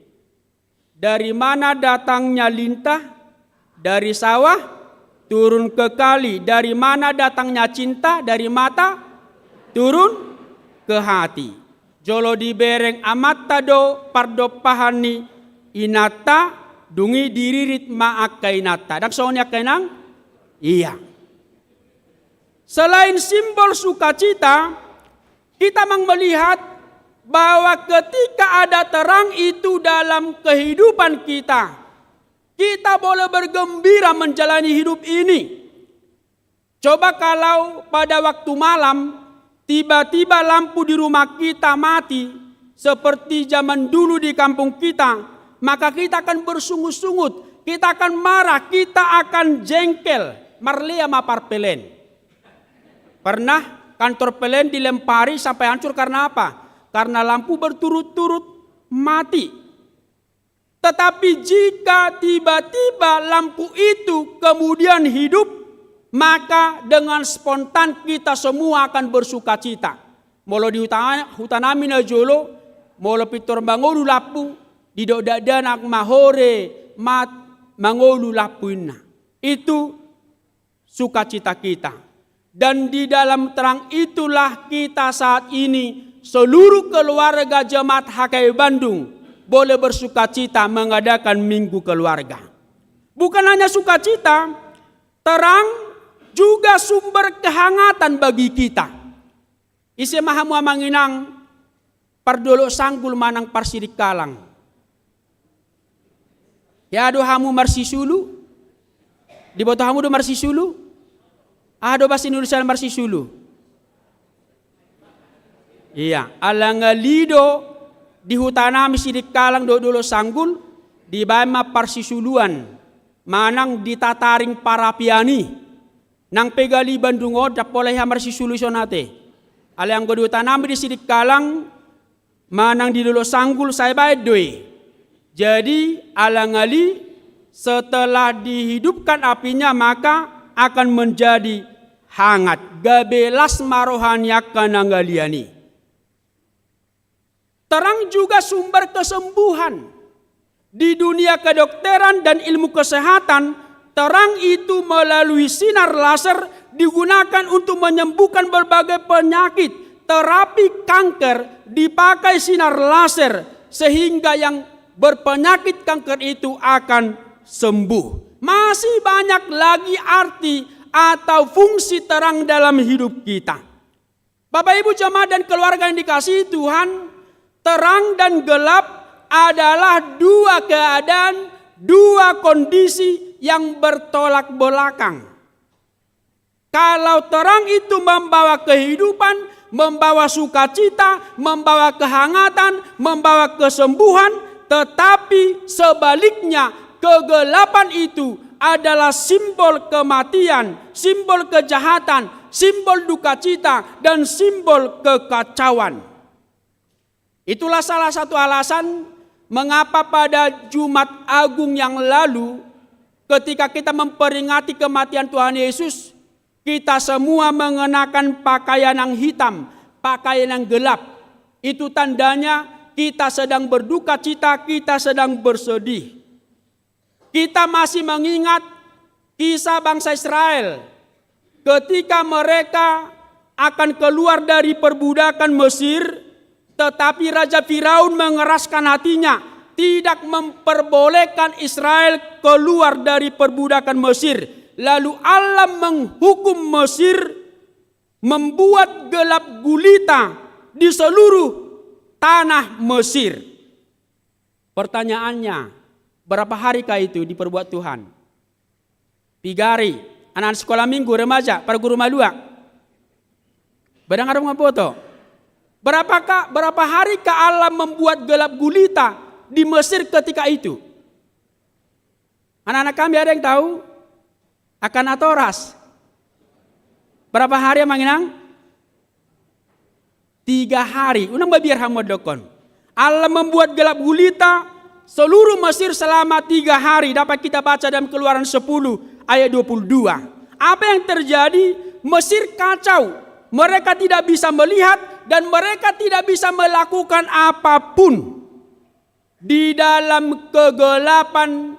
Dari mana datangnya lintah? Dari sawah turun ke kali. Dari mana datangnya cinta? Dari mata turun ke hati. Jolo di bereng amata do pardo pahani inata dungi diririt maak kainata. Dan soalnya kenang? Iya. Selain simbol sukacita, kita melihat bahwa ketika ada terang itu dalam kehidupan kita, kita boleh bergembira menjalani hidup ini. Coba kalau pada waktu malam, tiba-tiba lampu di rumah kita mati, seperti zaman dulu di kampung kita, maka kita akan bersungut-sungut, kita akan marah, kita akan jengkel, marlea mapar pelen. Pernah kantor pelen dilempari sampai hancur karena apa? Karena lampu berturut-turut mati. Tetapi jika tiba-tiba lampu itu kemudian hidup, maka dengan spontan kita semua akan bersukacita. Molo di hutan amin jolo, molo pitor mangolu lapu, di dadanak mahore mat mangolu lapuina. Itu sukacita kita. Dan di dalam terang itulah kita saat ini seluruh keluarga jemaat HKI Bandung boleh bersukacita mengadakan Minggu Keluarga. Bukan hanya sukacita, terang juga sumber kehangatan bagi kita. Isi mahamu manginang pardolo sanggul manang parsidik kalang. Ya do hamu marsisulu. Di boto hamu do marsisulu. Ado bahasa Indonesia marsisulu. Iya, alangalido di hutanami sidik kalang dolo sanggul di bama parsisuluan manang ditataring para piani nang pegali Bandung odap oleh marsisulu sonate. Alang di hutanami di sidik kalang manang di dolo sanggul saya baik doi. Jadi alangali setelah dihidupkan apinya maka akan menjadi hangat. Gabelas marohaniakan nanggaliani. Terang juga sumber kesembuhan. Di dunia kedokteran dan ilmu kesehatan, terang itu melalui sinar laser digunakan untuk menyembuhkan berbagai penyakit. Terapi kanker dipakai sinar laser sehingga yang berpenyakit kanker itu akan sembuh. Masih banyak lagi arti atau fungsi terang dalam hidup kita. Bapak Ibu jemaat dan keluarga yang dikasihi Tuhan, terang dan gelap adalah dua keadaan, dua kondisi yang bertolak belakang. Kalau terang itu membawa kehidupan, membawa sukacita, membawa kehangatan, membawa kesembuhan, tetapi sebaliknya kegelapan itu adalah simbol kematian, simbol kejahatan, simbol duka cita, dan simbol kekacauan. Itulah salah satu alasan mengapa pada Jumat Agung yang lalu ketika kita memperingati kematian Tuhan Yesus, kita semua mengenakan pakaian yang hitam, pakaian yang gelap. Itu tandanya kita sedang berduka cita, kita sedang bersedih. Kita masih mengingat kisah bangsa Israel ketika mereka akan keluar dari perbudakan Mesir. Tetapi Raja Firaun mengeraskan hatinya, tidak memperbolehkan Israel keluar dari perbudakan Mesir. Lalu Allah menghukum Mesir, membuat gelap gulita di seluruh tanah Mesir. Pertanyaannya, berapa harikah itu diperbuat Tuhan? 3 hari, anak-anak sekolah minggu, remaja, para guru malua. Badang ada ngapoto? Berapa harikah Allah membuat gelap gulita di Mesir ketika itu? Anak-anak kami ada yang tahu? Akan atoras. Berapa hari manginang? 3 hari. Unang babiar hamodokon. Allah membuat gelap gulita seluruh Mesir selama 3 hari. Dapat kita baca dalam Keluaran 10 ayat 22. Apa yang terjadi? Mesir kacau. Mereka tidak bisa melihat dan mereka tidak bisa melakukan apapun. Di dalam kegelapan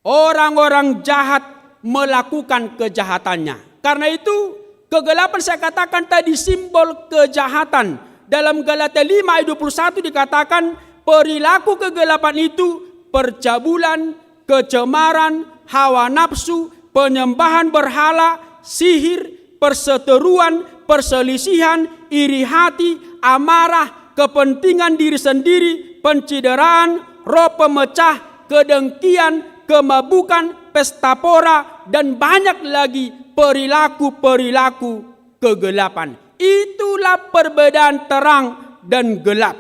orang-orang jahat melakukan kejahatannya. Karena itu kegelapan saya katakan tadi simbol kejahatan. Dalam Galatia 5 ayat 21 dikatakan perilaku kegelapan itu percabulan, kecemaran, hawa nafsu, penyembahan berhala, sihir, perseteruan, perselisihan, iri hati, amarah, kepentingan diri sendiri, pencideraan, roh pemecah, kedengkian, kemabukan, pesta pora, dan banyak lagi perilaku-perilaku kegelapan. Itulah perbedaan terang dan gelap.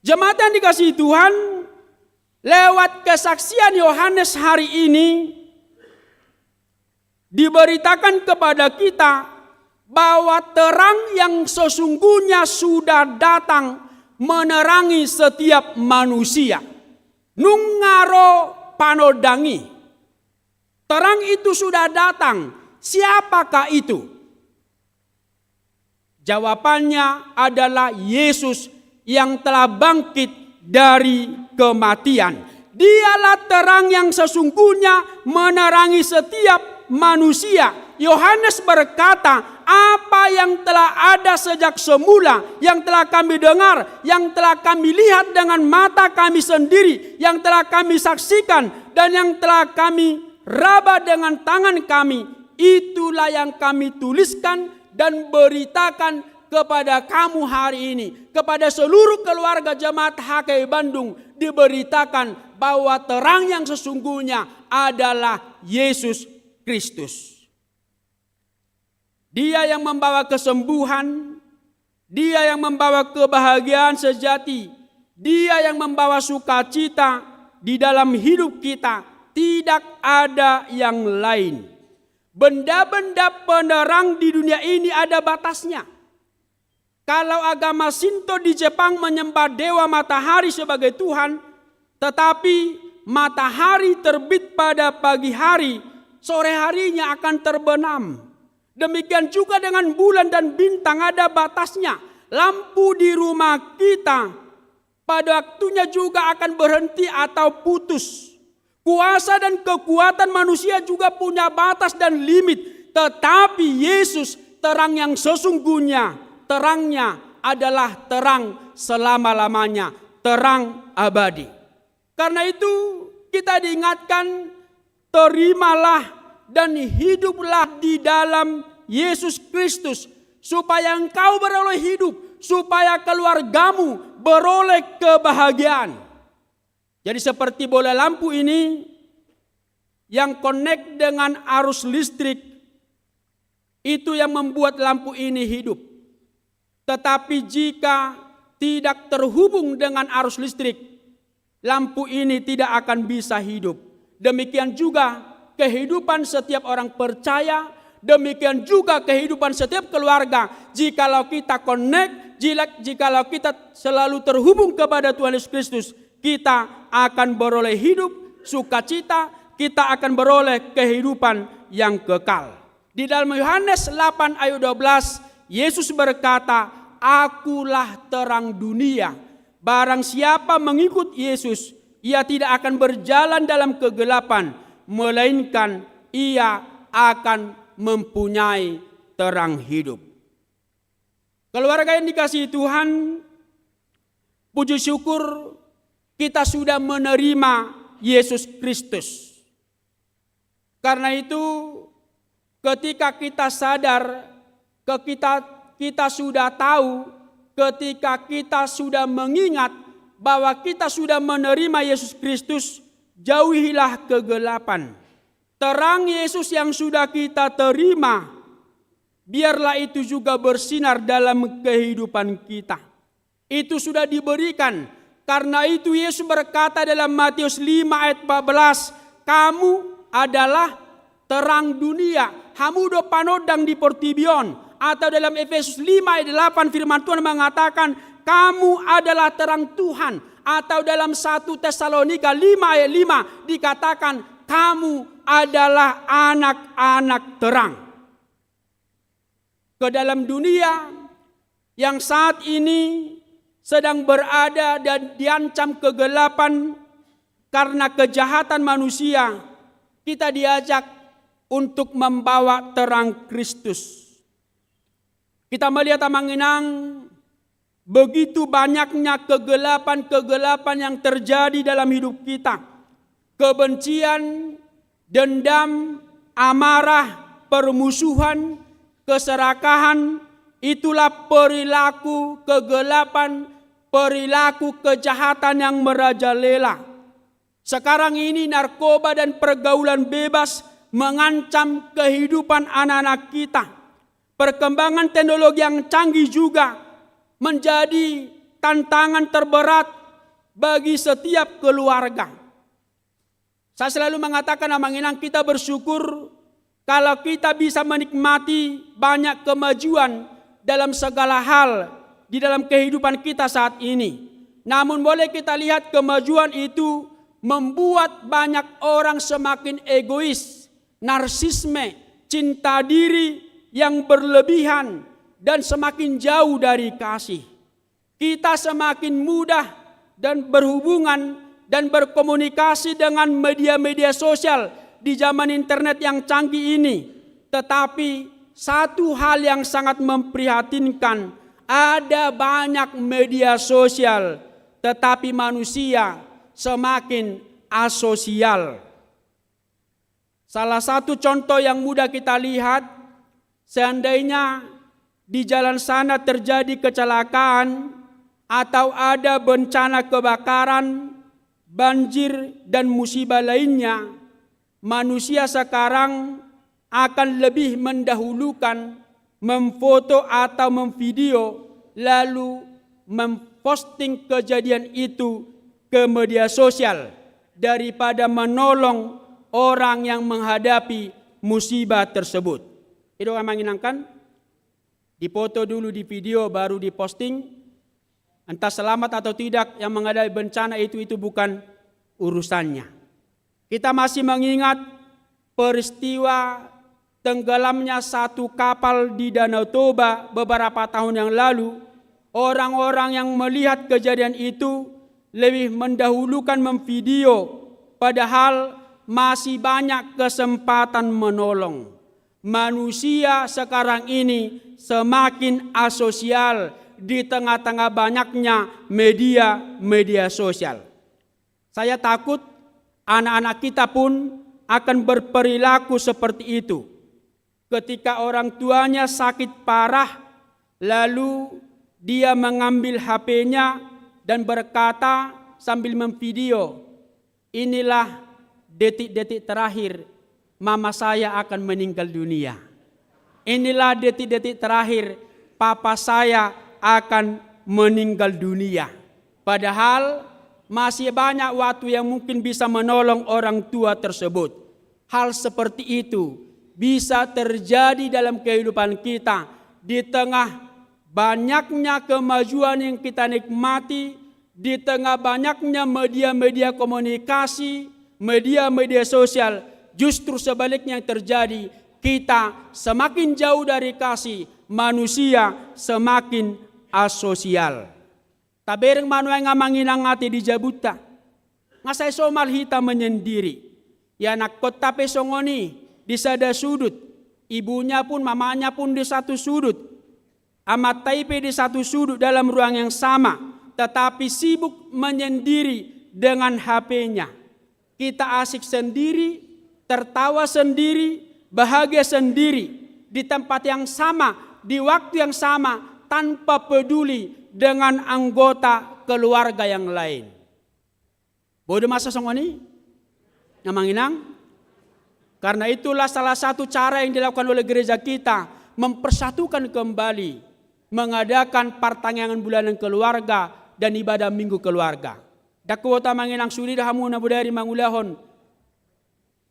Jemaat yang dikasihi Tuhan, lewat kesaksian Yohanes hari ini, diberitakan kepada kita bahwa terang yang sesungguhnya sudah datang menerangi setiap manusia. Nungaro panodangi. Terang itu sudah datang. Siapakah itu? Jawabannya adalah Yesus yang telah bangkit dari kematian. Dialah terang yang sesungguhnya menerangi setiap manusia Yohanes berkata, apa yang telah ada sejak semula, yang telah kami dengar, yang telah kami lihat dengan mata kami sendiri, yang telah kami saksikan, dan yang telah kami raba dengan tangan kami, itulah yang kami tuliskan dan beritakan kepada kamu hari ini. Kepada seluruh keluarga jemaat HKI Bandung diberitakan bahwa terang yang sesungguhnya adalah Yesus Kristus. Dia yang membawa kesembuhan, Dia yang membawa kebahagiaan sejati, Dia yang membawa sukacita di dalam hidup kita. Tidak ada yang lain. Benda-benda penerang di dunia ini ada batasnya. Kalau agama Shinto di Jepang menyembah dewa matahari sebagai Tuhan, tetapi matahari terbit pada pagi hari, sore harinya akan terbenam. Demikian juga dengan bulan dan bintang ada batasnya. Lampu di rumah kita pada waktunya juga akan berhenti atau putus. Kuasa dan kekuatan manusia juga punya batas dan limit. Tetapi Yesus terang yang sesungguhnya, terangnya adalah terang selama-lamanya, terang abadi. Karena itu kita diingatkan, terimalah dan hiduplah di dalam Yesus Kristus, supaya engkau beroleh hidup, supaya keluargamu beroleh kebahagiaan. Jadi seperti bola lampu ini yang connect dengan arus listrik, itu yang membuat lampu ini hidup. Tetapi jika tidak terhubung dengan arus listrik, lampu ini tidak akan bisa hidup. Demikian juga kehidupan setiap orang percaya, demikian juga kehidupan setiap keluarga. Jikalau kita connect, jikalau kita selalu terhubung kepada Tuhan Yesus Kristus, kita akan beroleh hidup, sukacita, kita akan beroleh kehidupan yang kekal. Di dalam Yohanes 8 ayat 12, Yesus berkata, akulah terang dunia. Barang siapa mengikut Yesus, ia tidak akan berjalan dalam kegelapan, melainkan ia akan mempunyai terang hidup. Keluarga yang dikasihi Tuhan, puji syukur kita sudah menerima Yesus Kristus. Karena itu ketika kita sadar, kita sudah tahu, ketika kita sudah mengingat bahwa kita sudah menerima Yesus Kristus, jauhilah kegelapan. Terang Yesus yang sudah kita terima, biarlah itu juga bersinar dalam kehidupan kita. Itu sudah diberikan. Karena itu Yesus berkata dalam Matius 5 ayat 14, kamu adalah terang dunia. Hamudo panodang di portibion. Atau dalam Efesus 5 ayat 8 firman Tuhan mengatakan, kamu adalah terang Tuhan. Atau dalam 1 Tesalonika 5 ayat 5 dikatakan, kamu adalah anak-anak terang. Ke dalam dunia yang saat ini sedang berada dan diancam kegelapan karena kejahatan manusia, kita diajak untuk membawa terang Kristus. Kita melihat Amanginang, begitu banyaknya kegelapan-kegelapan yang terjadi dalam hidup kita. Kebencian, dendam, amarah, permusuhan, keserakahan, itulah perilaku kegelapan, perilaku kejahatan yang merajalela. Sekarang ini narkoba dan pergaulan bebas mengancam kehidupan anak-anak kita. Perkembangan teknologi yang canggih juga menjadi tantangan terberat bagi setiap keluarga. Saya selalu mengatakan Amanginang, kita bersyukur kalau kita bisa menikmati banyak kemajuan dalam segala hal di dalam kehidupan kita saat ini. Namun boleh kita lihat kemajuan itu membuat banyak orang semakin egois, narsisme, cinta diri yang berlebihan, dan semakin jauh dari kasih. Kita semakin mudah dan berhubungan dan berkomunikasi dengan media-media sosial di zaman internet yang canggih ini. Tetapi satu hal yang sangat memprihatinkan, ada banyak media sosial, tetapi manusia semakin asosial. Salah satu contoh yang mudah kita lihat, seandainya di jalan sana terjadi kecelakaan atau ada bencana kebakaran, banjir, dan musibah lainnya, manusia sekarang akan lebih mendahulukan memfoto atau memvideo lalu memposting kejadian itu ke media sosial daripada menolong orang yang menghadapi musibah tersebut. Itu yang menyenangkan. Dipoto dulu, di video, baru diposting. Entah selamat atau tidak yang menghadapi bencana itu bukan urusannya. Kita masih mengingat peristiwa tenggelamnya satu kapal di Danau Toba beberapa tahun yang lalu. Orang-orang yang melihat kejadian itu lebih mendahulukan memvideo, padahal masih banyak kesempatan menolong. Manusia sekarang ini semakin asosial di tengah-tengah banyaknya media sosial. Saya takut anak-anak kita pun akan berperilaku seperti itu. Ketika orang tuanya sakit parah, lalu dia mengambil HP-nya dan berkata sambil memvideo, "Inilah detik-detik terakhir mama saya akan meninggal dunia. Inilah detik-detik terakhir papa saya akan meninggal dunia." Padahal masih banyak waktu yang mungkin bisa menolong orang tua tersebut. Hal seperti itu bisa terjadi dalam kehidupan kita di tengah banyaknya kemajuan yang kita nikmati, di tengah banyaknya media-media komunikasi, media-media sosial. Justru sebaliknya yang terjadi, kita semakin jauh dari kasih, manusia semakin asosial. Tabereng manuai ngamanginang ati di jabuta. Ngasai somal hita menyendiri. Ya nak kota pesongoni di sada sudut. Ibunya pun, mamanya pun di satu sudut. Amat Taipe di satu sudut dalam ruang yang sama. Tetapi sibuk menyendiri dengan HP-nya. Kita asik sendiri, tertawa sendiri, bahagia sendiri. Di tempat yang sama, di waktu yang sama, tanpa peduli dengan anggota keluarga yang lain. Bodoh masa songoni? Namanginang? Karena itulah salah satu cara yang dilakukan oleh gereja kita, mempersatukan kembali, mengadakan pertanyaan bulanan keluarga dan ibadah minggu keluarga. Dakwota manginang suri dahamu nabudari mangulahon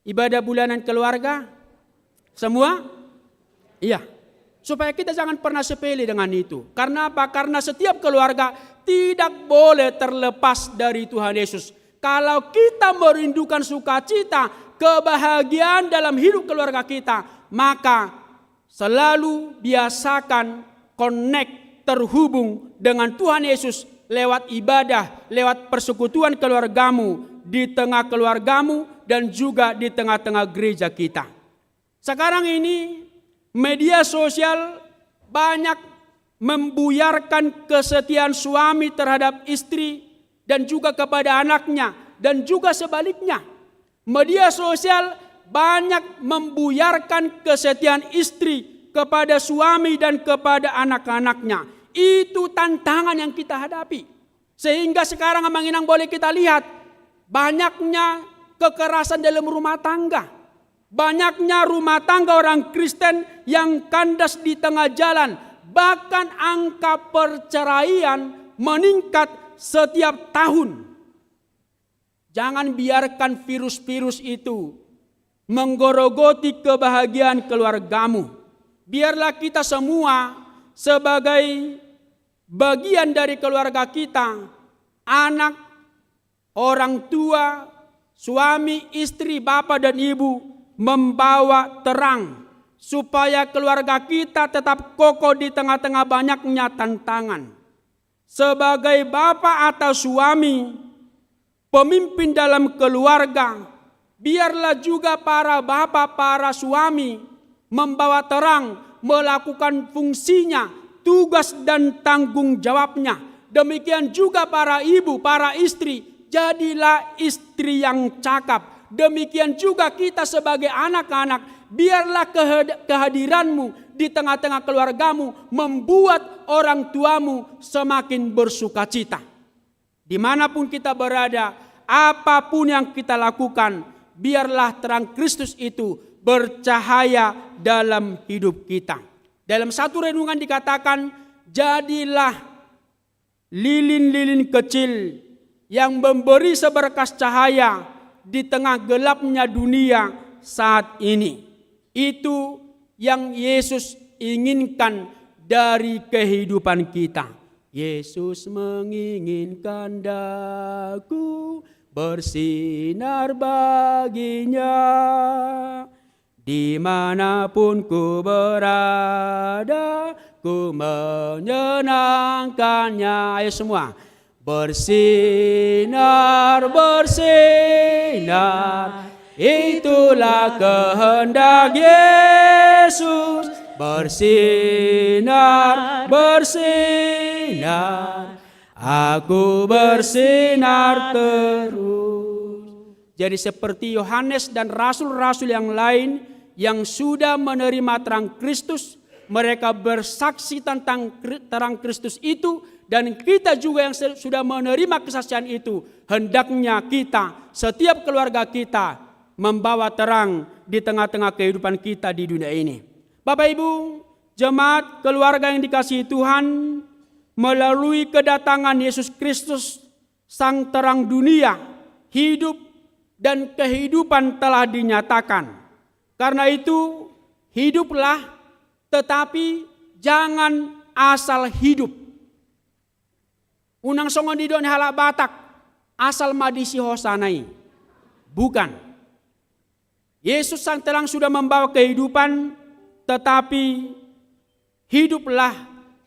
ibadah bulanan keluarga semua? Iya. Supaya kita jangan pernah sepele dengan itu. Karena apa? Karena setiap keluarga tidak boleh terlepas dari Tuhan Yesus. Kalau kita merindukan sukacita, kebahagiaan dalam hidup keluarga kita, maka selalu biasakan connect, terhubung dengan Tuhan Yesus lewat ibadah, lewat persekutuan keluargamu, di tengah keluargamu dan juga di tengah-tengah gereja kita. Sekarang ini media sosial banyak membuyarkan kesetiaan suami terhadap istri dan juga kepada anaknya dan juga sebaliknya. Media sosial banyak membuyarkan kesetiaan istri kepada suami dan kepada anak-anaknya. Itu tantangan yang kita hadapi. Sehingga sekarang manginang boleh kita lihat banyaknya kekerasan dalam rumah tangga. Banyaknya rumah tangga orang Kristen yang kandas di tengah jalan. Bahkan angka perceraian meningkat setiap tahun. Jangan biarkan virus-virus itu menggorogoti kebahagiaan keluargamu. Biarlah kita semua sebagai bagian dari keluarga kita, anak, orang tua, suami, istri, bapak dan ibu, membawa terang supaya keluarga kita tetap kokoh di tengah-tengah banyaknya tantangan. Sebagai bapak atau suami, pemimpin dalam keluarga, biarlah juga para bapak, para suami membawa terang, melakukan fungsinya, tugas dan tanggung jawabnya. Demikian juga para ibu, para istri, jadilah istri yang cakap. Demikian juga kita sebagai anak-anak, biarlah kehadiranmu di tengah-tengah keluargamu membuat orang tuamu semakin bersuka cita. Dimanapun kita berada, apapun yang kita lakukan, biarlah terang Kristus itu bercahaya dalam hidup kita. Dalam satu renungan dikatakan, jadilah lilin-lilin kecil yang memberi seberkas cahaya di tengah gelapnya dunia saat ini. Itu yang Yesus inginkan dari kehidupan kita. Yesus menginginkan daku bersinar baginya, dimanapun ku berada, ku menyenangkannya. Ayo semua, bersinar, bersinar, itulah kehendak Yesus. Bersinar, bersinar, aku bersinar terus. Jadi seperti Yohanes dan rasul-rasul yang lain yang sudah menerima terang Kristus, mereka bersaksi tentang terang Kristus itu, dan kita juga yang sudah menerima kesaksian itu, hendaknya kita, setiap keluarga kita, membawa terang di tengah-tengah kehidupan kita di dunia ini. Bapak Ibu, jemaat keluarga yang dikasihi Tuhan, melalui kedatangan Yesus Kristus, Sang Terang Dunia, hidup dan kehidupan telah dinyatakan. Karena itu, hiduplah, tetapi jangan asal hidup. Unang songon di don halak Batak, asal madisi hosanai. Bukan. Yesus Sang Terang sudah membawa kehidupan, tetapi hiduplah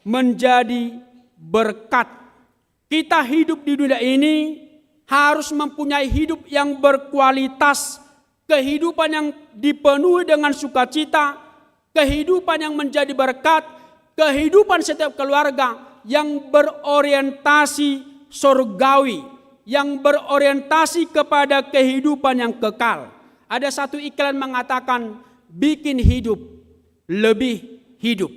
menjadi berkat. Kita hidup di dunia ini harus mempunyai hidup yang berkualitas, kehidupan yang dipenuhi dengan sukacita, kehidupan yang menjadi berkat, kehidupan setiap keluarga yang berorientasi surgawi, yang berorientasi kepada kehidupan yang kekal. Ada satu iklan mengatakan, bikin hidup lebih hidup.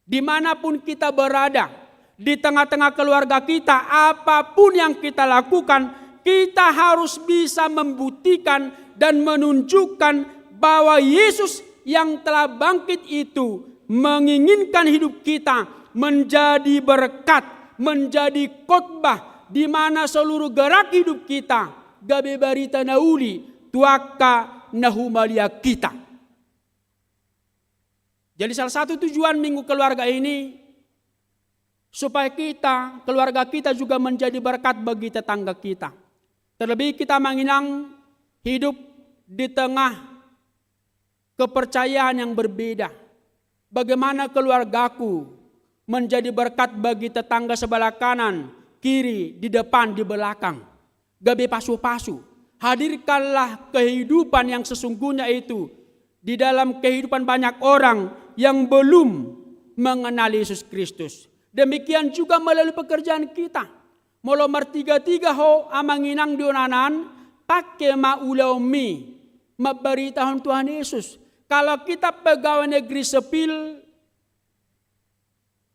Dimanapun kita berada, di tengah-tengah keluarga kita, apapun yang kita lakukan, kita harus bisa membuktikan dan menunjukkan bahwa Yesus yang telah bangkit itu menginginkan hidup kita menjadi berkat, menjadi khotbah, di mana seluruh gerak hidup kita gabe barita nauli tuaka nahumalia kita. Jadi salah satu tujuan minggu keluarga ini, supaya kita, keluarga kita juga menjadi berkat bagi tetangga kita. Terlebih kita menginang hidup di tengah kepercayaan yang berbeda. Bagaimana keluargaku menjadi berkat bagi tetangga sebelah kanan, kiri, di depan, di belakang. Gabe pasu-pasu. Hadirkanlah kehidupan yang sesungguhnya itu di dalam kehidupan banyak orang yang belum mengenal Yesus Kristus. Demikian juga melalui pekerjaan kita. Molo martiga-tiga ho amanginang dionanan pakai maulaumi memberitahuan Tuhan Yesus. Kalau kita pegawai negeri sipil,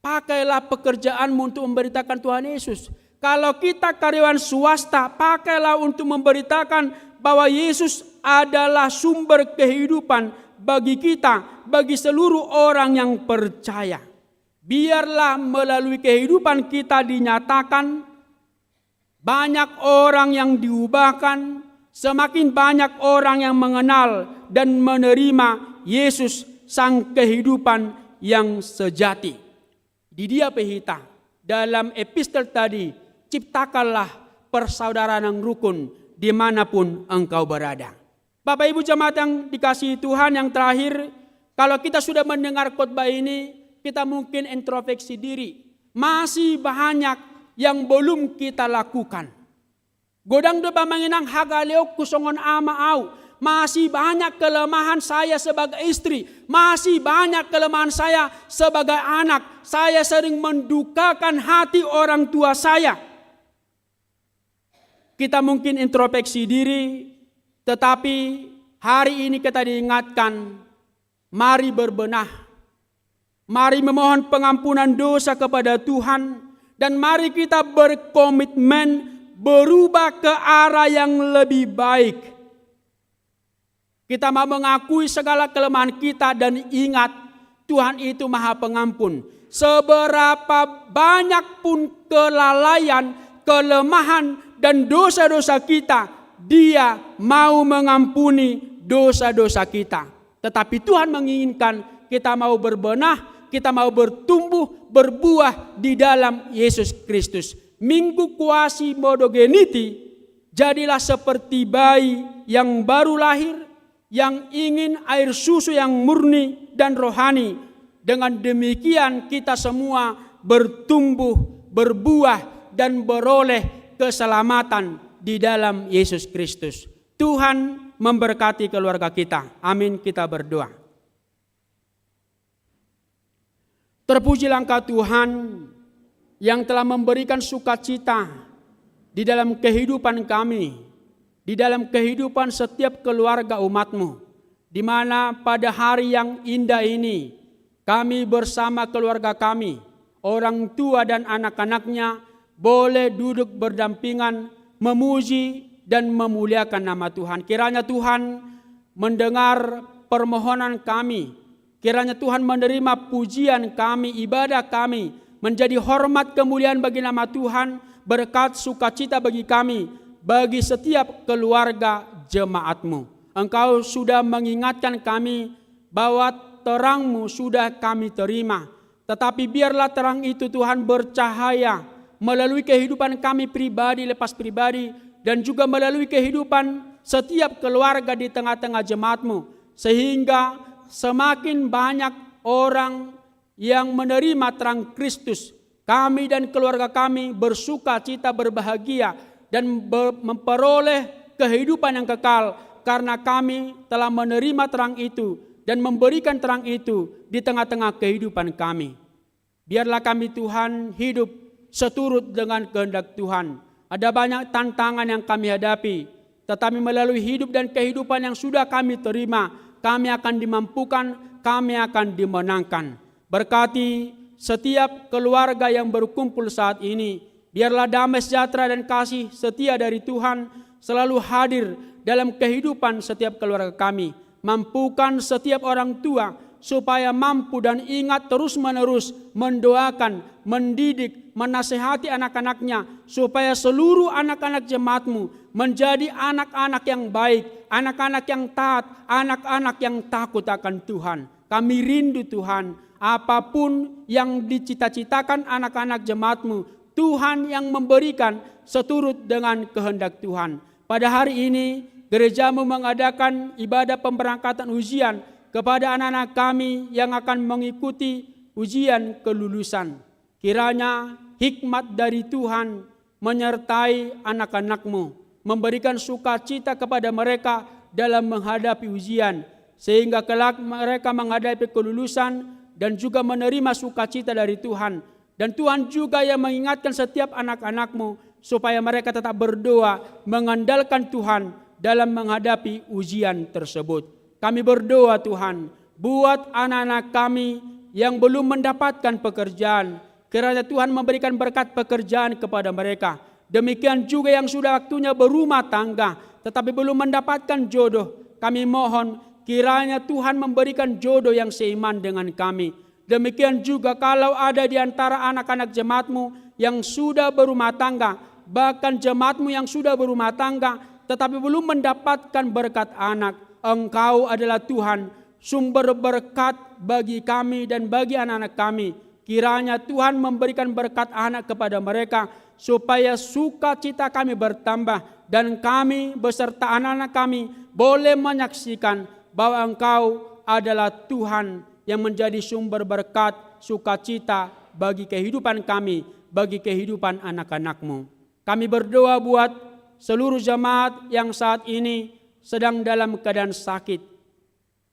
pakailah pekerjaanmu untuk memberitakan Tuhan Yesus. Kalau kita karyawan swasta, pakailah untuk memberitakan bahwa Yesus adalah sumber kehidupan bagi kita, bagi seluruh orang yang percaya. Biarlah melalui kehidupan kita dinyatakan, banyak orang yang diubahkan, semakin banyak orang yang mengenal dan menerima Yesus Sang kehidupan yang sejati. Di dia pehita, dalam epistel tadi, ciptakanlah persaudaraan yang rukun dimanapun engkau berada. Bapak Ibu jemaat yang dikasihi Tuhan, yang terakhir, kalau kita sudah mendengar khotbah ini, kita mungkin introspeksi diri. Masih banyak yang belum kita lakukan. Godang doba menginang hagaleok kusongon ama au. masih banyak kelemahan saya sebagai istri, masih banyak kelemahan saya sebagai anak. Saya sering mendukakan hati orang tua saya. Kita mungkin introspeksi diri, tetapi hari ini kita diingatkan, mari berbenah. Mari memohon pengampunan dosa kepada Tuhan, dan mari kita berkomitmen berubah ke arah yang lebih baik. Kita mau mengakui segala kelemahan kita dan ingat, Tuhan itu Maha Pengampun. Seberapa banyak pun kelalaian, kelemahan, dan dosa-dosa kita, Dia mau mengampuni dosa-dosa kita. Tetapi Tuhan menginginkan kita mau berbenah, kita mau bertumbuh, berbuah di dalam Yesus Kristus. Minggu kuasi modogeniti, jadilah seperti bayi yang baru lahir, yang ingin air susu yang murni dan rohani. Dengan demikian kita semua bertumbuh, berbuah, dan beroleh keselamatan di dalam Yesus Kristus. Tuhan memberkati keluarga kita. Amin, kita berdoa. Terpujilah Engkau Tuhan yang telah memberikan sukacita di dalam kehidupan kami, di dalam kehidupan setiap keluarga umat-Mu, di mana pada hari yang indah ini kami bersama keluarga kami, orang tua dan anak-anaknya, boleh duduk berdampingan, memuji dan memuliakan nama Tuhan. Kiranya Tuhan mendengar permohonan kami. Kiranya Tuhan menerima pujian kami, ibadah kami, menjadi hormat kemuliaan bagi nama Tuhan, berkat sukacita bagi kami, bagi setiap keluarga jemaat-Mu. Engkau sudah mengingatkan kami bahwa terang-Mu sudah kami terima. Tetapi biarlah terang itu Tuhan bercahaya melalui kehidupan kami pribadi lepas pribadi, dan juga melalui kehidupan setiap keluarga di tengah-tengah jemaat-Mu, sehingga semakin banyak orang yang menerima terang Kristus, kami dan keluarga kami bersuka cita, berbahagia, dan memperoleh kehidupan yang kekal, karena kami telah menerima terang itu dan memberikan terang itu di tengah-tengah kehidupan kami. Biarlah kami Tuhan hidup seturut dengan kehendak Tuhan. Ada banyak tantangan yang kami hadapi, tetapi melalui hidup dan kehidupan yang sudah kami terima, kami akan dimampukan, kami akan dimenangkan. Berkati setiap keluarga yang berkumpul saat ini, biarlah damai sejahtera dan kasih setia dari Tuhan selalu hadir dalam kehidupan setiap keluarga kami. Mampukan setiap orang tua supaya mampu dan ingat terus-menerus mendoakan, mendidik, menasehati anak-anaknya, supaya seluruh anak-anak jemaat-Mu menjadi anak-anak yang baik, anak-anak yang taat, anak-anak yang takut akan Tuhan. Kami rindu Tuhan, apapun yang dicita-citakan anak-anak jemaat-Mu, Tuhan yang memberikan seturut dengan kehendak Tuhan. Pada hari ini, gereja-Mu mengadakan ibadah pemberangkatan ujian kepada anak-anak kami yang akan mengikuti ujian kelulusan. Kiranya hikmat dari Tuhan menyertai anak-anak-Mu, memberikan sukacita kepada mereka dalam menghadapi ujian, sehingga kelak mereka menghadapi kelulusan dan juga menerima sukacita dari Tuhan. Dan Tuhan juga yang mengingatkan setiap anak-anak-Mu supaya mereka tetap berdoa, mengandalkan Tuhan dalam menghadapi ujian tersebut. Kami berdoa Tuhan, buat anak-anak kami yang belum mendapatkan pekerjaan, kiranya Tuhan memberikan berkat pekerjaan kepada mereka. Demikian juga yang sudah waktunya berumah tangga, tetapi belum mendapatkan jodoh. Kami mohon kiranya Tuhan memberikan jodoh yang seiman dengan kami. Demikian juga kalau ada di antara anak-anak jemaat-Mu yang sudah berumah tangga, bahkan jemaat-Mu yang sudah berumah tangga, tetapi belum mendapatkan berkat anak. Engkau adalah Tuhan, sumber berkat bagi kami dan bagi anak-anak kami. Kiranya Tuhan memberikan berkat anak kepada mereka, supaya sukacita kami bertambah, dan kami beserta anak-anak kami boleh menyaksikan bahwa Engkau adalah Tuhan yang menjadi sumber berkat, sukacita bagi kehidupan kami, bagi kehidupan anak-anak-Mu. Kami berdoa buat seluruh jemaat yang saat ini sedang dalam keadaan sakit.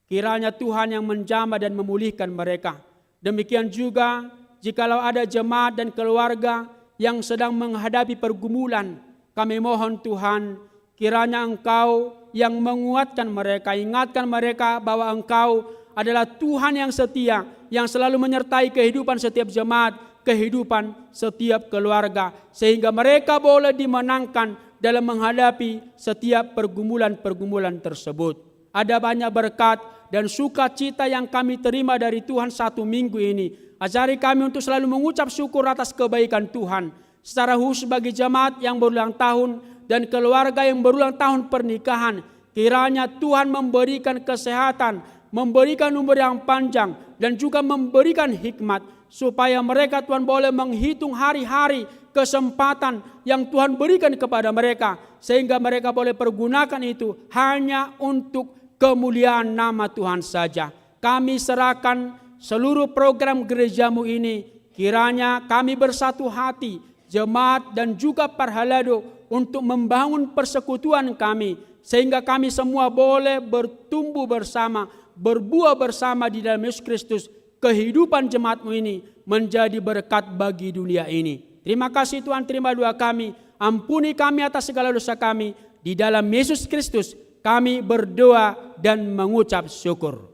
Kiranya Tuhan yang menjamah dan memulihkan mereka. Demikian juga jikalau ada jemaat dan keluarga yang sedang menghadapi pergumulan, kami mohon Tuhan, kiranya Engkau yang menguatkan mereka, ingatkan mereka bahwa Engkau adalah Tuhan yang setia, yang selalu menyertai kehidupan setiap jemaat, kehidupan setiap keluarga, sehingga mereka boleh dimenangkan dalam menghadapi setiap pergumulan-pergumulan tersebut. Ada banyak berkat dan sukacita yang kami terima dari Tuhan satu minggu ini. Ajari kami untuk selalu mengucap syukur atas kebaikan Tuhan. Secara khusus bagi jemaat yang berulang tahun dan keluarga yang berulang tahun pernikahan, kiranya Tuhan memberikan kesehatan, memberikan umur yang panjang, dan juga memberikan hikmat, supaya mereka Tuhan boleh menghitung hari-hari kesempatan yang Tuhan berikan kepada mereka, sehingga mereka boleh pergunakan itu hanya untuk kemuliaan nama Tuhan saja. Kami serahkan seluruh program gerejamu ini, kiranya kami bersatu hati, jemaat dan juga Parhalado, untuk membangun persekutuan kami, sehingga kami semua boleh bertumbuh bersama, berbuah bersama di dalam Yesus Kristus. Kehidupan jemaatmu ini menjadi berkat bagi dunia ini. Terima kasih Tuhan, terima doa kami. Ampuni kami atas segala dosa kami. Di dalam Yesus Kristus kami berdoa dan mengucap syukur.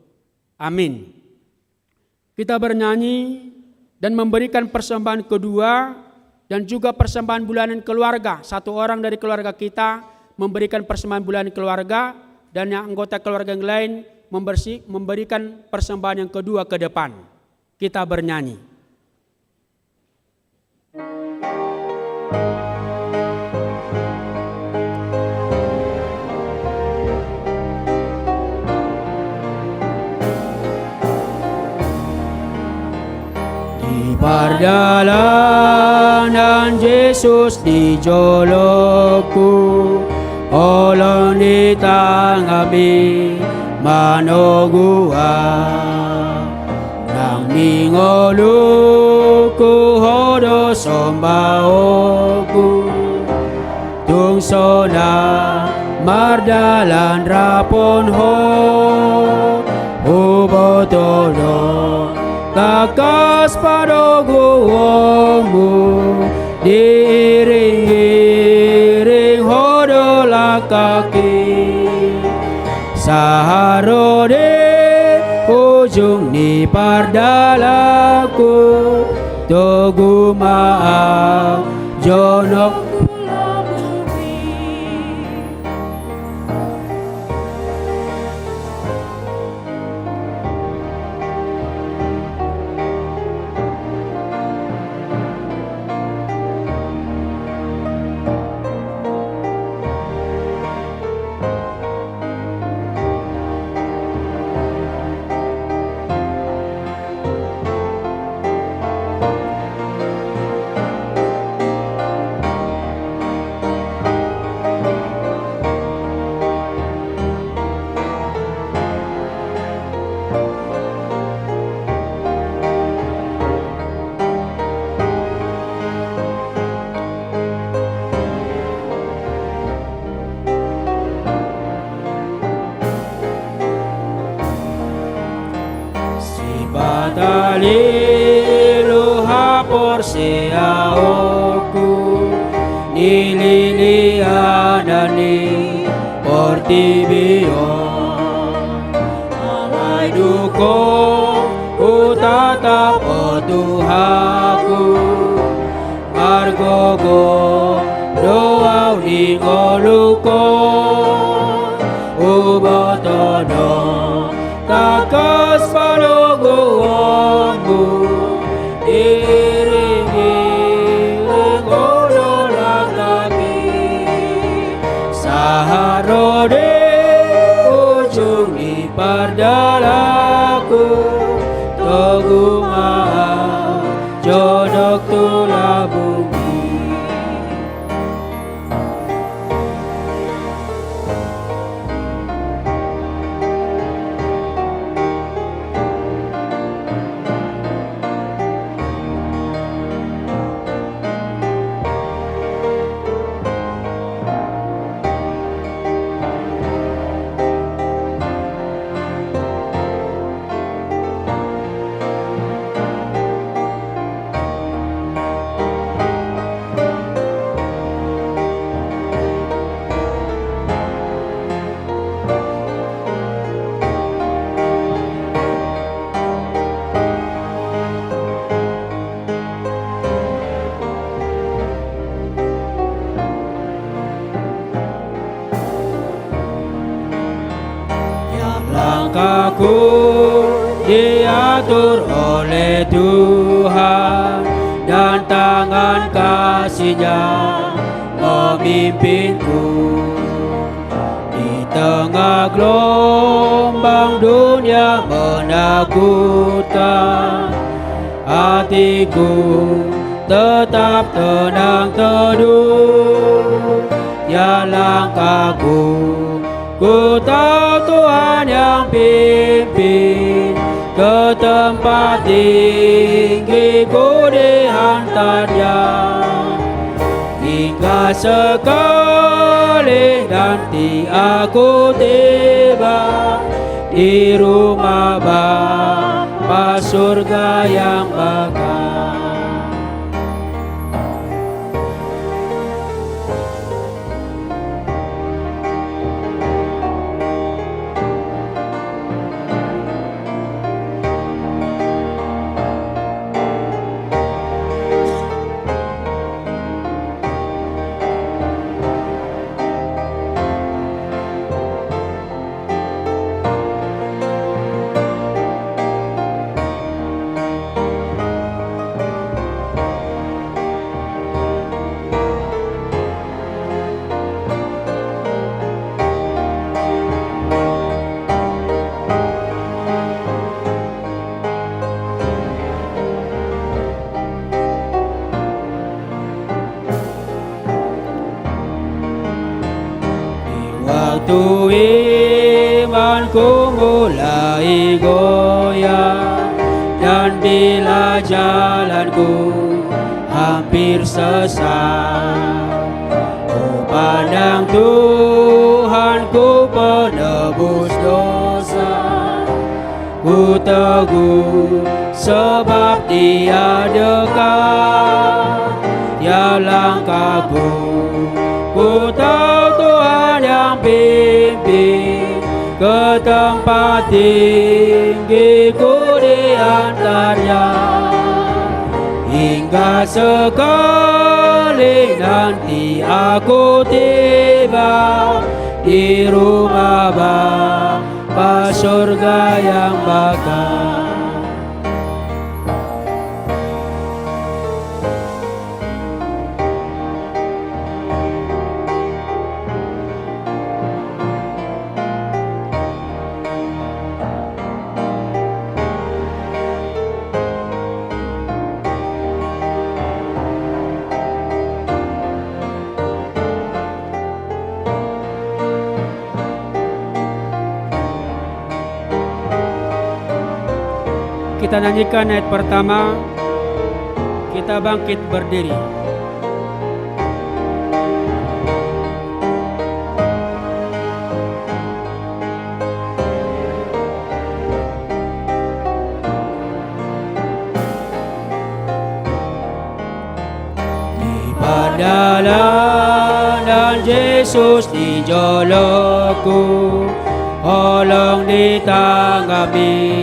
Amin. Kita bernyanyi dan memberikan persembahan kedua dan juga persembahan bulanan keluarga. Satu orang dari keluarga kita memberikan persembahan bulanan keluarga, dan yang anggota keluarga yang lain memberikan persembahan yang kedua ke depan. Kita bernyanyi. Di perjalanan Yesus dijolokku, olong di tangami manogua, nang ningoluku hodo sombaoku, tungsona mardalan rapon ho, ubotono kakas padoguomu, diiring-iring hodo lakaki, saharode ujung ni pardalaku, togumaang jonok. Batalilu hapor seaoku, nililiadani portibio, alai duko utatap otuhaku, argogo doau ningoluko, ubotono kakas panogomu, iringi legono lakaki, saharode ujung di pardalaku, togumaha jodok tulabungi. hidupku diatur oleh Tuhan, dan tangan kasih-Nya memimpinku. Di tengah gelombang dunia menakutkan, hatiku tetap tenang teduh. Ya langkahku, ku tahu Tuhan yang pimpin, ke tempat tinggi ku dihantarnya. Hingga sekali nanti aku tiba di rumah Bapa surga yang bakal. Waktu imanku mulai goyah, dan bila jalanku hampir sesat, ku pandang Tuhanku penebus dosa. Ku teguh sebab Dia dekat. Ya langkahku, ku tahu Tuhan yang pimpin, ke tempat tinggi ku diantarnya. Hingga sekali nanti aku tiba di rumah Bapa surga yang bakal. Kita nyanyikan ayat pertama, kita bangkit berdiri. Di perjalanan Yesus dijolokku, olong ditanggapi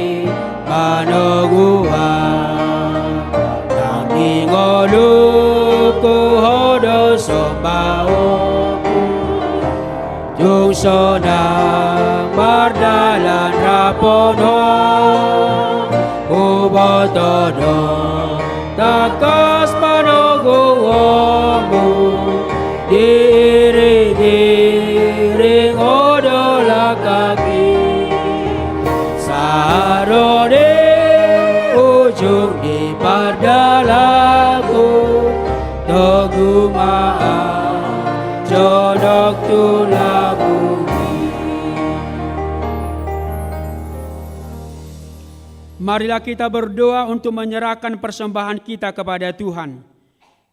panungguan, nanging oluku hodo sombaoku, jung sonang mardalan rapono, ubotono takas panungguanmu, diiring-iring hodo lakaki, sarone ujung di pardalaku, togu maaf jodok tulaku. Marilah kita berdoa untuk menyerahkan persembahan kita kepada Tuhan.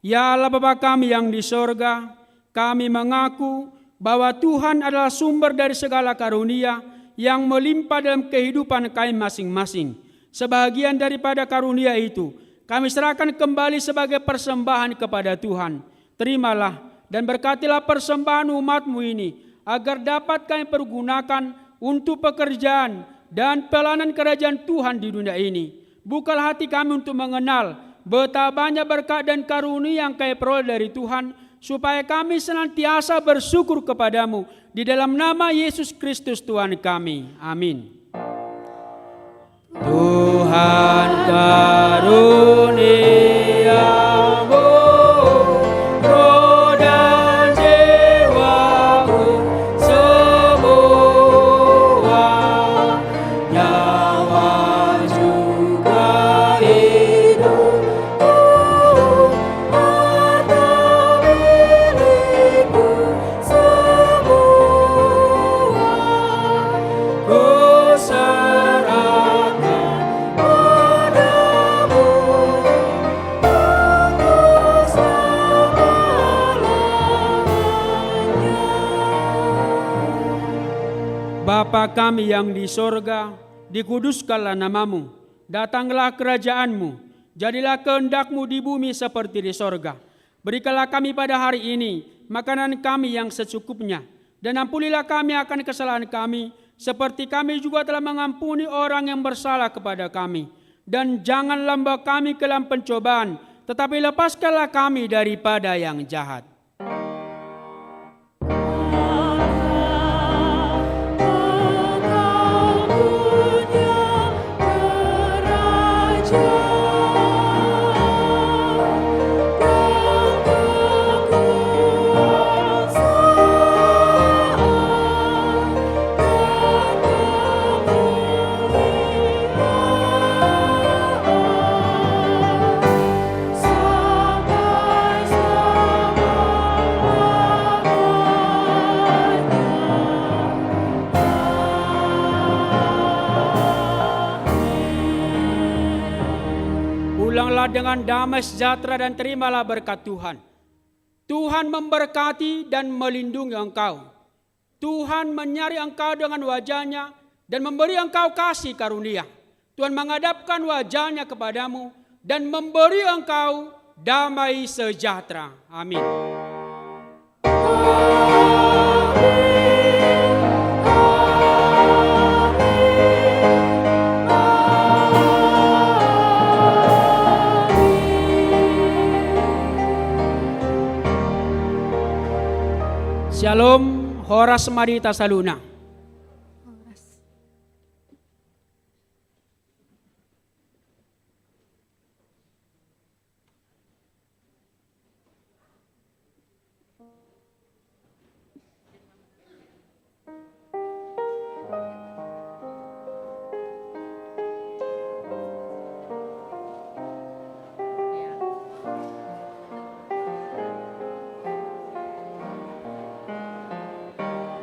Ya Allah Bapa kami yang di sorga, kami mengaku bahwa Tuhan adalah sumber dari segala karunia yang melimpah dalam kehidupan kami masing-masing. Sebahagian daripada karunia itu kami serahkan kembali sebagai persembahan kepada Tuhan. Terimalah dan berkatilah persembahan umat-Mu ini, agar dapat kami pergunakan untuk pekerjaan dan pelayanan kerajaan Tuhan di dunia ini. Bukalah hati kami untuk mengenal betapa banyak berkat dan karunia yang kami peroleh dari Tuhan, supaya kami senantiasa bersyukur kepadamu. Di dalam nama Yesus Kristus Tuhan kami. Amin. Tuhan karuniamu, roh dan jiwaku semua, nyawa juga hidupku, harta milikku semua, ku serahkan padamu, aku selama-lamanya. Bapa kami yang di sorga, dikuduskanlah namamu, datanglah kerajaanmu, jadilah kehendak-Mu di bumi seperti di sorga. Berikanlah kami pada hari ini makanan kami yang secukupnya, dan ampunilah kami akan kesalahan kami, seperti kami juga telah mengampuni orang yang bersalah kepada kami. Dan janganlah membawa kami ke dalam pencobaan, tetapi lepaskanlah kami daripada yang jahat. Pulanglah dengan damai sejahtera dan terimalah berkat Tuhan. Tuhan memberkati dan melindungi engkau. Tuhan menyari engkau dengan wajah-Nya dan memberi engkau kasih karunia. Tuhan menghadapkan wajah-Nya kepadamu dan memberi engkau damai sejahtera. Amin. Shalom, Horas Marita Saluna.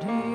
Di